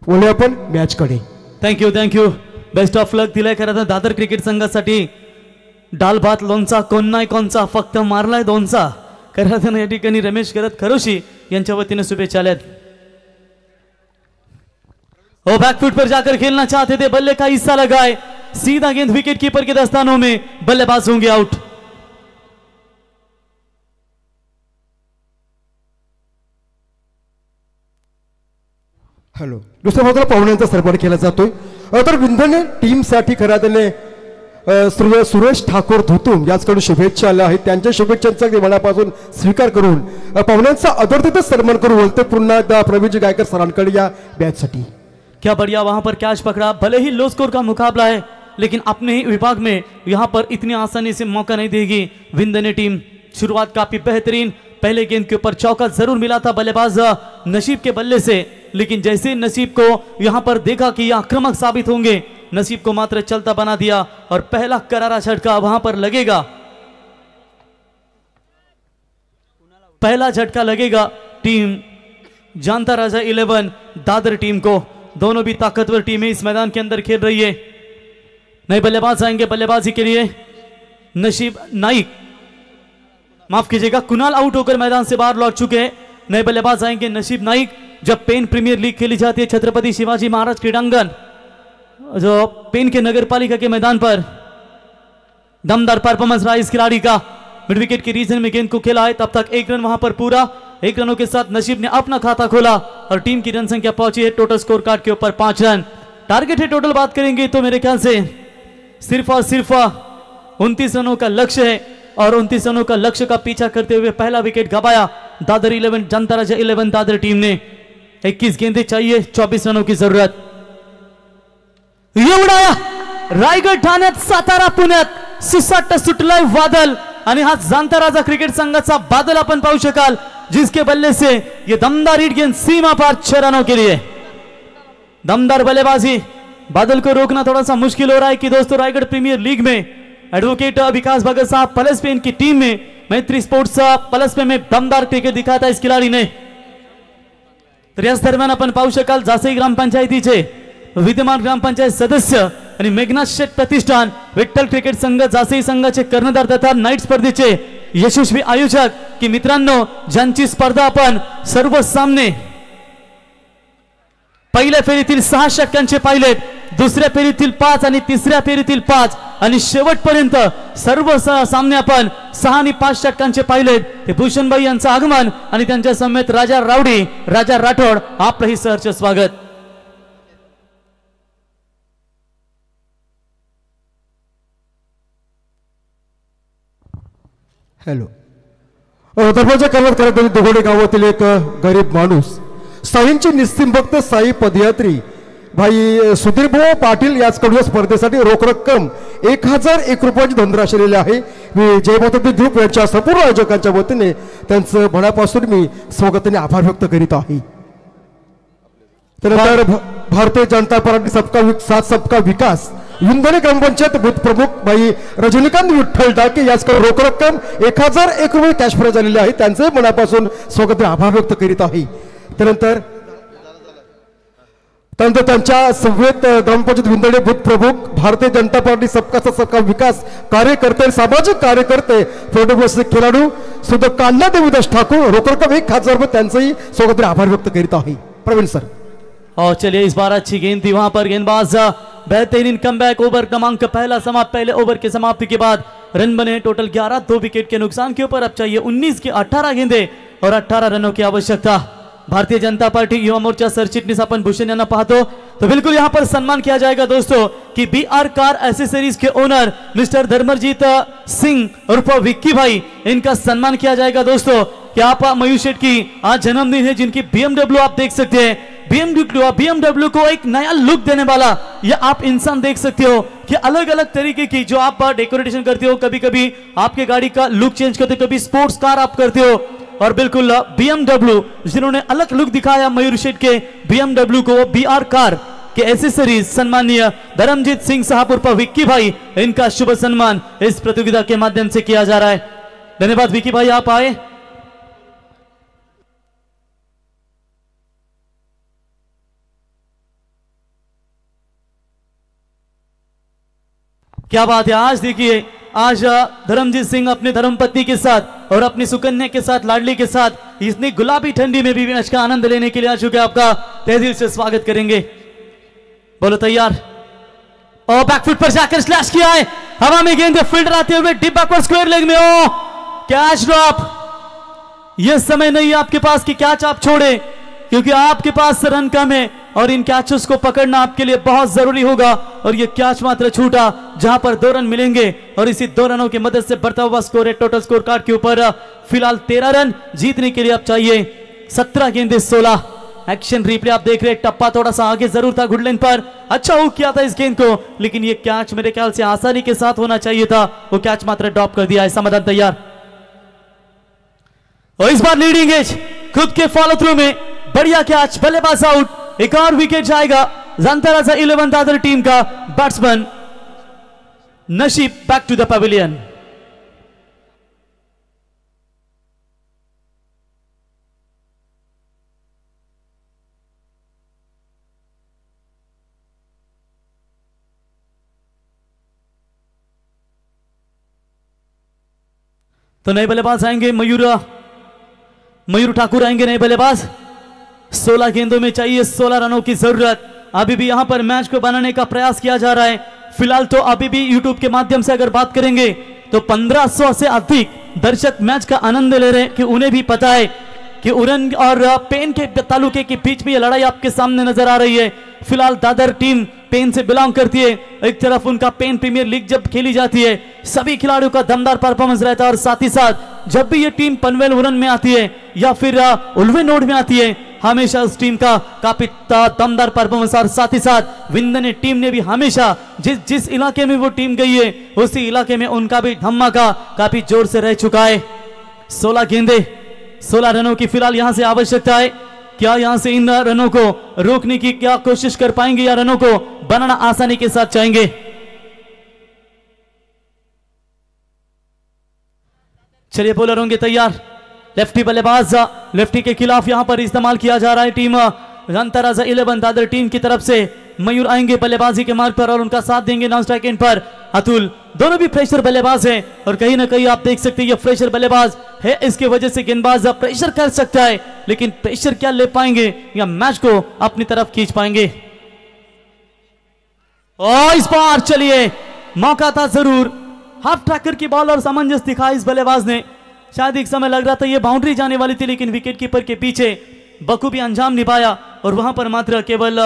बोलूया आपण मॅचकडे. थँक्यू. बेस्ट ऑफ लक दिलाय खरं तर दादर क्रिकेट संघासाठी. डाल भात लोणचा कोण नाही कोणचा, फक्त मारलाय दोनचा. खरं तर या ठिकाणी रमेश करत खरोशी यांच्या वतीने शुभेच्छा आल्यात. ओ बैकफुट पर जाकर खेलना चाहते थे, बल्ले का हिस्सा लगाए, सीधा गेंद विकेट कीपर के दस्तानों में, बल्लेबाज होंगे आउट. हॅलो. दुसऱ्या बाजूला पाहुण्यांचा सरबर केला जातोय. तर विंधने टीमसाठी खऱ्या अर्थाने सुरेश ठाकूर धुतूम याचकडून शुभेच्छा आल्या आहेत. त्यांच्या शुभेच्छांचा अगदी मनापासून स्वीकार करून पाहुण्यांचा आदरातिथ्य सन्मान करून बोलते पुन्हा एकदा प्रवीणजी गायकर सरांकडे या बॅचसाठी. क्या बढ़िया वहां पर कैच पकड़ा, भले ही लो स्कोर का मुकाबला है लेकिन अपने ही विभाग में यहां पर इतनी आसानी से मौका नहीं देगी विंधने टीम. शुरुआत काफी बेहतरीन, पहले गेंद के ऊपर चौका जरूर मिला था बल्लेबाज नसीब के बल्ले से, लेकिन जैसे नसीब को यहां पर देखा कि यह आक्रामक साबित होंगे, नसीब को मात्र चलता बना दिया और पहला करारा झटका वहां पर लगेगा. पहला झटका लगेगा टीम जानता राजा 11 दादर टीम को. दोनों भी ताकतवर टीमें इस मैदान के अंदर खेल रही है. नए बल्लेबाज आएंगे बल्लेबाजी के लिए. नसीब नाइक, माफ कीजिएगा, कुणाल आउट होकर मैदान से बाहर लौट चुके हैं. नए बल्लेबाज आएंगे नसीब नाइक. जब पेन प्रीमियर लीग खेली जाती है छत्रपति शिवाजी महाराज क्रीडांगन, जो पेन के नगर पालिका के मैदान पर दमदार परफॉर्मेंस रहा इस खिलाड़ी का. मिड विकेट के रीजन में गेंद को खेला है. तब तक 1 रन वहां पर पूरा. 1 रनों के साथ नसीब ने अपना खाता खोला और टीम की रन संख्या पहुंची है टोटल स्कोर कार्ड के ऊपर 5 रन. टारगेट है टोटल बात करेंगे तो मेरे ख्याल से सिर्फ और सिर्फ 29 रनों का लक्ष्य है और 29 रनों का लक्ष्य का पीछा करते हुए पहला विकेट गवाया दादर 11 जनता राजा 11 दादर टीम ने. 21 गेंदें चाहिए, 24 रनों की जरूरत. ये उडाया रायगड, ठाण्यात, सातारा, पुण्यात सुसाट सुटलाय वादल आणि हा जानता राजा क्रिकेट संघाचा बादल आपण पाहू शकाल, जिसके बल्ले से ये दमदार हिट गेंद सीमा पार 6 रनों के लिए. दमदार बल्लेबाजी. बादल को रोकना थोड़ा सा मुश्किल हो रहा है कि दोस्तों रायगढ़ प्रीमियर लीग में एडवोकेट विकास भगत साहब प्लस पे इनकी टीम में मैत्री स्पोर्ट्स प्लस पे में दमदार क्रिकेट दिखाया था इस खिलाड़ी ने. तर याच दरम्यान आपण पाहू शकाल जासई ग्रामपंचायतीचे विद्यमान ग्रामपंचायत सदस्य आणि मेघनाथ शेठ प्रतिष्ठान विठ्ठल क्रिकेट संघ जासई संघाचे कर्णधार तथा नाईट स्पर्धेचे यशस्वी आयोजक की मित्रांनो, ज्यांची स्पर्धा आपण सर्व सामने पहिल्या फेरीतील 6 षटकांचे पाहिलेत, दुसऱ्या फेरीतील 5 आणि तिसऱ्या फेरीतील 5 आणि शेवटपर्यंत सर्व सामने आपण 6 आणि 5 षटकांचे पाहिलेत. ते भूषणभाई यांचं आगमन आणि त्यांच्या समेत राजा रावडी, राजा राठोड, आपलंही सहर्ष स्वागत. हॅलो. दरवाजा करत करत दुगोडे गावातील एक गरीब माणूस साईंची निस्तिंभक्त साई पदयात्री भाई सुधीर भाऊ पाटील याचकडून स्पर्धेसाठी रोख रक्कम 1001 रुपयाची धनराशी दिलेली आहे. मी जयमाता ग्रुप यांच्या संपूर्ण आयोजकांच्या वतीने त्यांचं मनापासून मी स्वागत आणि आभार व्यक्त करीत आहे. त्यानंतर भारतीय जनता पार्टी सबका विकास विंधने ग्रामपंचायत बूथ प्रमुख भाई रजनीकांत विठ्ठल डाके याचकडे रोख रक्कम 1001 रुपये कॅश प्राइज आलेले आहे. त्यांचे मनापासून स्वागत आणि आभार व्यक्त करीत आहे. त्यानंतर त्यांच्या समवेत ग्रामपंचायत विंधने बूथ प्रमुख भारतीय जनता पार्टी सबका विकास कार्यकर्ते सामाजिक कार्यकर्ते फोटोग्राफी खेळाडू सुद्धा कान्हा देवीदास ठाकूर रोख रक्कम 1000 रुपये त्यांचेही स्वागत आणि आभार व्यक्त करीत आहे. प्रवीण सर. और चलिए इस बार अच्छी गेंद थी वहां पर, गेंदबाज बेहतरीन कमबैक. ओवर क्रमांक पहला समाप्त. पहले ओवर की समाप्ति के बाद रन बने टोटल 11, 2 विकेट के नुकसान के ऊपर अब चाहिए 19 की 18 गेंदे और 18 रनों की आवश्यकता. भारतीय जनता पार्टी युवा मोर्चा सरचिटणीस अपन भूषण यांना पाहतो तो बिल्कुल यहां पर सम्मान किया जाएगा दोस्तों कि BR कार एसेसरीज के ओनर मिस्टर धर्मजीत सिंह उर्फ विक्की भाई, इनका सम्मान किया जाएगा दोस्तों. कि आप मयूर शेठ की आज जन्मदिन है, जिनकी BMW आप देख सकते हैं. BMW को एक नया लुक देने वाला ये आप इंसान देख सकते हो कि अलग अलग तरीके की जो आप डेकोरेशन करते हो, कभी कभी आपके गाड़ी का लुक चेंज करते हो, कभी स्पोर्ट्स कार आप करते हो. और बिल्कुल BMW जिन्होंने अलग लुक दिखाया मयूर शेठ के BMW को, BR कार के एसेसरीज सम्मानीय धर्मजीत सिंह साहब उर्फ विक्की भाई, इनका शुभ सम्मान इस प्रतियोगिता के माध्यम से किया जा रहा है. धन्यवाद विक्की भाई, आप आए. क्या बात है. आज देखिए, आज धर्मजीत सिंह अपने धर्मपत्नी के साथ और अपनी सुकन्या के साथ, लाडली के साथ इतनी गुलाबी ठंडी में भी मैच का आनंद लेने के लिए आ चुके. आपका तहे दिल से स्वागत करेंगे. बोलो तैयार. और बैकफुट पर जाकर स्लैश किया है, हवा में गेंद फील्डर आते हुए डीप बैकवर्ड स्क्वायर लेग में. ओ कैच ड्रॉप. यह समय नहीं है आपके पास कि कैच आप छोड़े, क्योंकि आपके पास रन कम है. और इन कैचेस को पकड़ना आपके लिए बहुत जरूरी होगा। और ये कैच मात्र छूटा जहां पर 2 रन मिलेंगे और इसी 2 रनों की मदद से बढ़ता हुआ स्कोर है टोटल स्कोर कार्ड के ऊपर फिलहाल 13 रन। जीतने के लिए अब चाहिए 17 गेंदे 16। एक्शन रिप्ले आप देख रहे हैं, टप्पा थोड़ा सा आगे जरूर था गुडलैंड पर, अच्छा हुक किया था इस गेंद को, लेकिन ये कैच मेरे ख्याल से आसानी के साथ होना चाहिए था, वो कैच मात्र ड्रॉप कर दिया है। समाधान तैयार और इस बार लीडिंग एज खुद के फॉलो थ्रू में बढ़िया कैच, बल्लेबाज आउट, एक और विकेट जाएगा जानताराजा 11 दादर टीम का बैट्समैन नशीब बैक टू द पवेलियन। तो नए बल्लेबाज आएंगे, मयूर ठाकुर आएंगे नए बल्लेबाज। 16 गेंदों में चाहिए 16 रनों की जरूरत। अभी भी यहां पर मैच को बनाने का प्रयास किया जा रहा है। फिलहाल तो अभी भी यूट्यूब के माध्यम से अगर बात करेंगे तो 1500 से अधिक दर्शक मैच का आनंद ले रहे हैं कि उन्हें भी पता है कि उरन और पेन के तालुके के बीच में ये लड़ाई आपके सामने नजर आ रही है। फिलहाल दादर टीम पेन से बिलोंग करती है, एक तरफ उनका पेन प्रीमियर लीग जब खेली जाती है सभी खिलाड़ियों का दमदार परफॉर्मेंस रहता है, और साथ ही साथ जब भी ये टीम पनवेल उरन में आती है या फिर उल्वे नोड में आती है हमेशा उस टीम का काफी दमदार परफॉर्मेंस, और साथ ही साथ विंदने टीम ने भी हमेशा जिस इलाके में वो टीम गई है उसी इलाके में उनका भी धमाका काफी जोर से रह चुका है। 16 गेंदे 16 रनों की फिलहाल यहां से आवश्यकता है। क्या यहां से इन रनों को रोकने की क्या कोशिश कर पाएंगे या रनों को बनाना आसानी के साथ चाहेंगे? चलिए बॉलर होंगे तैयार। लेफ्टी बल्लेबाज, लेफ्टी के खिलाफ यहां पर इस्तेमाल किया जा रहा है टीम जानताराजा 11 दादर टीम की तरफ से। मयूर आएंगे बल्लेबाजी के मार्ग पर और उनका साथ देंगे नॉन स्ट्राइक एंड पर अतुल। दोनों भी फ्रेशर बल्लेबाज हैं और कहीं ना कहीं आप देख सकते हैं ये फ्रेशर बल्लेबाज है, इसके वजह से गेंदबाज प्रेशर कर सकता है, लेकिन प्रेशर क्या ले पाएंगे या मैच को अपनी तरफ खींच पाएंगे? और इस बार चलिए मौका था जरूर, हाफ ट्रैकर की बॉल और समंजस दिखाई इस बल्लेबाज ने। शायद एक समय लग रहा था ये बाउंड्री जाने वाली थी, लेकिन विकेट कीपर के पीछे बखूबी अंजाम निभाया और वहां पर मात्र केवल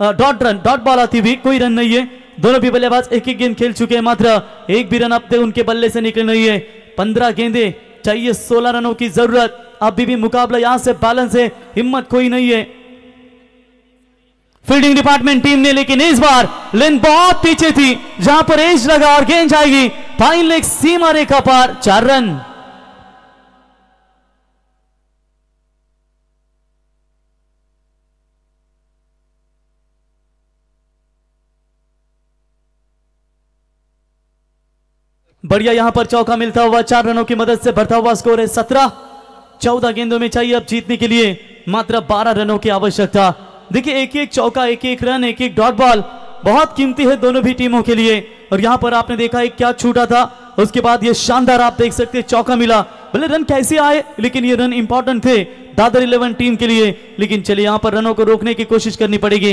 डॉट बॉल आती हुई, कोई रन नहीं है। दोनों भी बल्लेबाज एक एक गेंद खेल चुके हैं, मात्र एक भी रन अब तक उनके बल्ले से निकले नहीं है। 15 गेंदे चाहिए 16 रनों की जरूरत। अभी भी मुकाबला यहां से बैलेंस है, हिम्मत कोई नहीं है फील्डिंग डिपार्टमेंट टीम ने, लेकिन इस बार लेन बहुत पीछे थी जहां पर एज लगा और गेंद जाएगी फाइन लेग सीमा रेखा पार। 4 रन। बढ़िया यहां पर चौका मिलता हुआ 4 रनों की मदद से बढ़ता हुआ स्कोर है 17। 14 गेंदों में चाहिए अब जीतने के लिए मात्र 12 रनों की आवश्यकता। देखिए एक एक चौका, एक एक रन, एक एक डॉट बॉल बहुत कीमती है दोनों भी टीमों के लिए। और यहां पर आपने देखा एक क्या छूटा था, उसके बाद ये शानदार आप देख सकते हैं चौका मिला। भले रन कैसे आए लेकिन ये रन इंपॉर्टेंट थे दादर 11 टीम के लिए। लेकिन चलिए यहां पर रनों को रोकने की कोशिश करनी पड़ेगी।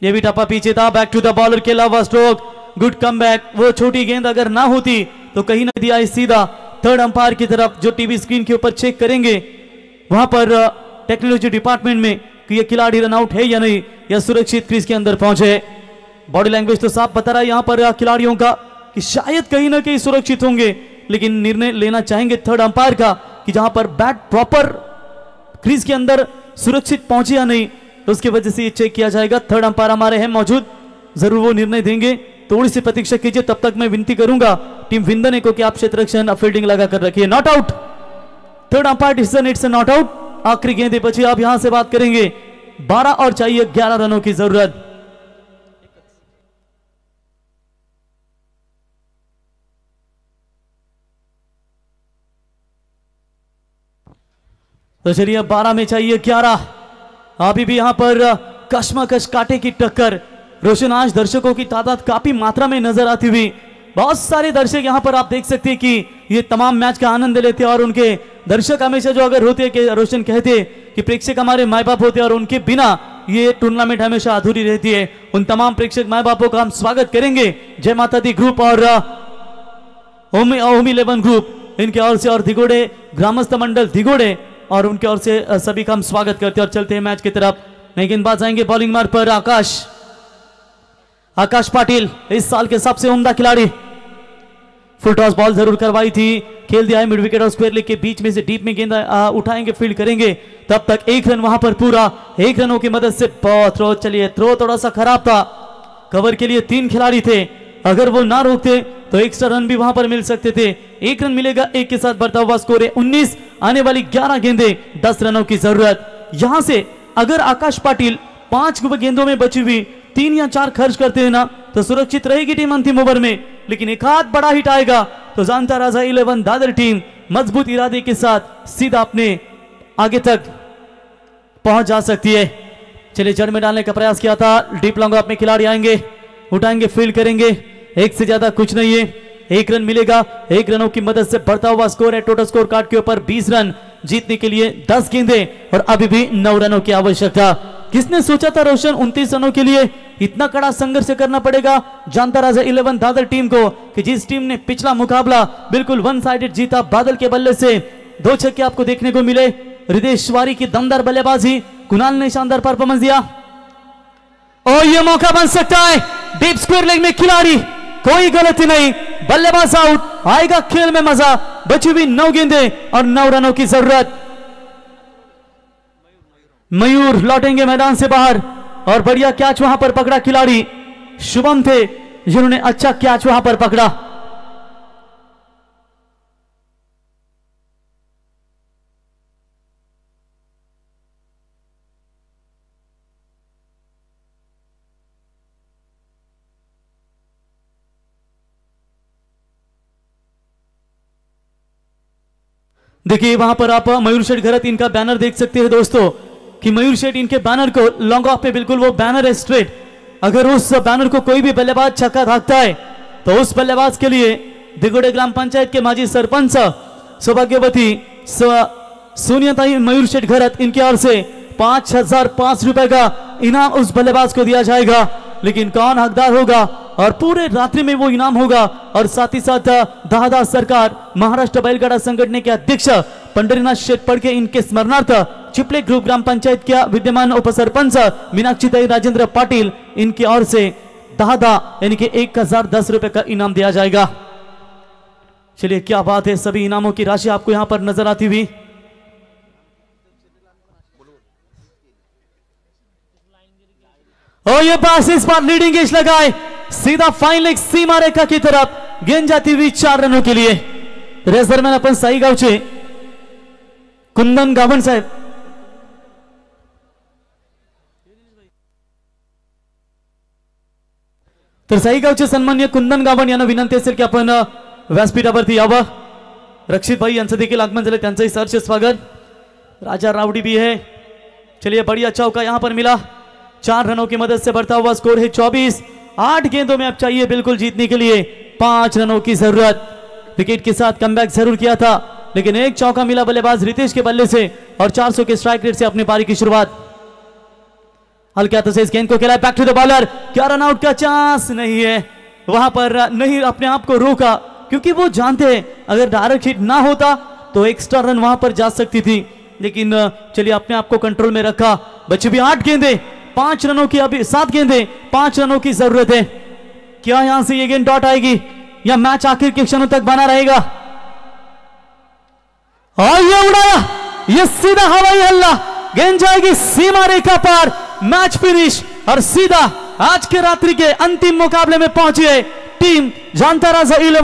ये भी टप्पा पीछे था, बैक टू द बॉलर के अलावा स्ट्रोक, गुड कमबैक। वो छोटी गेंद अगर ना होती तो कहीं ना दिया सीधा थर्ड अंपायर की तरफ, जो टीवी स्क्रीन के ऊपर चेक करेंगे वहां पर टेक्नोलॉजी डिपार्टमेंट में कि ये खिलाड़ी रन आउट है या नहीं, या सुरक्षित क्रीज के अंदर पहुंचे। बॉडी लैंग्वेज तो साफ बता रहा है यहां पर खिलाड़ियों का कि शायद कहीं ना कहीं सुरक्षित होंगे, लेकिन निर्णय लेना चाहेंगे थर्ड अंपायर का कि जहां पर बैट प्रॉपर क्रीज के अंदर सुरक्षित पहुंचे या नहीं, तो उसकी वजह से ये चेक किया जाएगा। थर्ड अंपायर हमारे हैं मौजूद, जरूर वो निर्णय देंगे। थोड़ी सी प्रतीक्षा कीजिए, तब तक मैं विनती करूंगा टीम विंदने को कि आप क्षेत्ररक्षण फील्डिंग लगा कर रखिए। Not out, third umpire decision, it's not out. आखिरी गेंदे बची, आप यहां से बात करेंगे 12 और चाहिए 11 रनों की जरूरत। तो चलिए 12 में चाहिए 11। अभी भी यहां पर कश्मकश कांटे की टक्कर। रोशन आज दर्शकों की तादाद काफी मात्रा में नजर आती हुई, बहुत सारे दर्शक यहां पर आप देख सकते हैं कि ये तमाम मैच का आनंद लेते हैं। और उनके दर्शक हमेशा जो अगर होते हैं कि रोशन कहते कि प्रेक्षक हमारे माए बाप होते हैं और उनके बिना ये टूर्नामेंट हमेशा अधूरी रहती है। उन तमाम प्रेक्षक माए बापों का हम स्वागत करेंगे। जय माता दी ग्रुप और ओम 11 ग्रुप इनके ओर से, और दिगोड़े ग्रामस्थ मंडल दिगोड़े और उनके ओर से सभी का हम स्वागत करते हैं और चलते हैं मैच की तरफ। नहीं गेंदबाज आएंगे बॉलिंग मार्ग पर आकाश पाटिल, इस साल के सबसे उम्दा खिलाड़ी। फुल टॉस बॉल जरूर करवाई थी, खेल दिया है मिड विकेट और स्क्वायर लेग के बीच में से डीप में गेंद उठाएंगे, फील्ड करेंगे। तब तक 1 रन वहां पर पूरा, 1 रनों की मदद से बहुत थ्रो। चलिए थ्रो थोड़ा सा खराब था, कवर के लिए 3 खिलाड़ी थे, अगर वो ना रोकते तो एक्स्ट्रा रन भी वहां पर मिल सकते थे। 1 रन मिलेगा, 1 के साथ बढ़ता हुआ स्कोर है 19। आने वाली 11 गेंदें, 10 रनों की जरूरत। यहां से अगर आकाश पाटिल 5 गेंदों में बची हुई 3 या 4 खर्च करते हैं ना तो सुरक्षित रहेगी टीम अंतिम ओवर में। लेकिन एक हाथ बड़ा हिट आएगा तो जानता राजा 11 दादर टीम मजबूत इरादे के साथ सीधा अपने आगे तक पहुंच जा सकती है। चलिए जड़ में डालने का प्रयास किया था, डीप लॉन्ग ऑफ में खिलाड़ी आएंगे, उठाएंगे, फील्ड करेंगे। 1 से ज्यादा कुछ नहीं है, 1 रन मिलेगा, 1 रनों की मदद से बढ़ता हुआ स्कोर है। टोटल स्कोर कार्ड के ऊपर 20 रन, जीतने के लिए 10 गेंदें और अभी भी 9 रनों की आवश्यकता। किसने सोचा था रोशन 29 रनों के लिए इतना कड़ा संघर्ष करना पड़ेगा जानता राजा 11 दादर टीम को, कि जिस टीम ने पिछला मुकाबला बिल्कुल वन साइडेड जीता, बादल के बल्ले से 2 छक्के आपको देखने को मिले। रितेश तिवारी की दमदार बल्लेबाजी, कुणाल ने शानदार परफॉर्मेंस दिया और ये मौका बन सकता है। डीप स्क्वायर लेग में खिलाड़ी, कोई गलती नहीं, बल्लेबाज आउट, आएगा खेल में मजा। बची हुई 9 गेंदें और 9 रनों की जरूरत। मयूर लौटेंगे मैदान से बाहर और बढ़िया कैच वहां पर पकड़ा खिलाड़ी शुभम थे, जिन्होंने अच्छा कैच वहां पर पकड़ा। देखिए वहां पर आप मयूर शेठ घरत इनका बैनर देख सकते हैं दोस्तों, कि मयूर शेठ इनके बैनर को लॉन्ग ऑफ पे बिल्कुल वो बैनर है स्ट्रेट। अगर उस बैनर को कोई भी बल्लेबाज छक्का भागता है तो उस बल्लेबाज के लिए दिगोड़े ग्राम पंचायत के माजी सरपंच सौभाग्यवती सोनियाताई मयूर शेठ घरत, इनकी ओर से 5,500 रुपए का इनाम उस बल्लेबाज को दिया जाएगा। लेकिन कौन हकदार होगा और पूरे रात्रि में वो इनाम होगा। और साथ ही साथ दहादा सरकार महाराष्ट्र बैलगाड़ा संगठन के अध्यक्ष पंढरीनाथ शेटपड़के इनके स्मरणार्थ चिपले ग्रुप ग्राम पंचायत के विद्यमान उपसरपंच मीनाक्षीताई राजेंद्र पाटिल, इनकी ओर से दहादा यानी कि 1,010 रुपए का इनाम दिया जाएगा। चलिए क्या बात है, सभी इनामों की राशि आपको यहां पर नजर आती हुई। और ये पास इस बार लीडिंग एज लगाए, सीधा फाइन लेग सीमा रेखा की तरफ गेंद जाती हुई 4 रनों के लिए। रेसरमॅन आपण साई गावचे कुंदन गावण साहेब, तर साई गावचे सन्मान्य कुंदन गावण यांना विनंती असेल की आपण व्यासपीठावरती यावं। रक्षित भाई यांचं देखील आगमन झालं, त्यांचंही सहर्ष स्वागत। राजा रावड़ी भी है। चलिए बढ़िया चौका यहां पर मिला, 4 रनों की मदद से बढ़ता हुआ स्कोर है 24। 8 गेंदों में अब चाहिए बिल्कुल जीतने के लिए 5 रनों की जरूरत। विकेट के साथ कमबैक जरूर किया था, लेकिन एक चौका मिला बल्लेबाज रितेश के बल्ले से और 400 के स्ट्राइक रेट से अपनी पारी की शुरुआत। हल्के हाथों से इस गेंद को खेला, बैक टू द बॉलर, क्या रन आउट का चांस नहीं है, वहां पर नहीं अपने आप को रोका, क्योंकि वो जानते हैं अगर डायरेक्ट हिट ना होता तो एक्स्ट्रा रन वहां पर जा सकती थी। लेकिन चलिए अपने आप को कंट्रोल में रखा। बची भी 8 गेंदें, 5 रनों की, अभी 7 गेंदें, 5 रनों की जरूरत है। क्या यहां से ये गेंद डॉट आएगी या मैच आखिर के क्षणों तक बना रहेगा? और ये उड़ाया, ये सीधा हवाई हल्ला, गेंद जाएगी सीमा रेखा पार, मैच फिनिश और सीधा आज के रात्रि के अंतिम मुकाबले में पहुंची है टीम जानता राजा 11।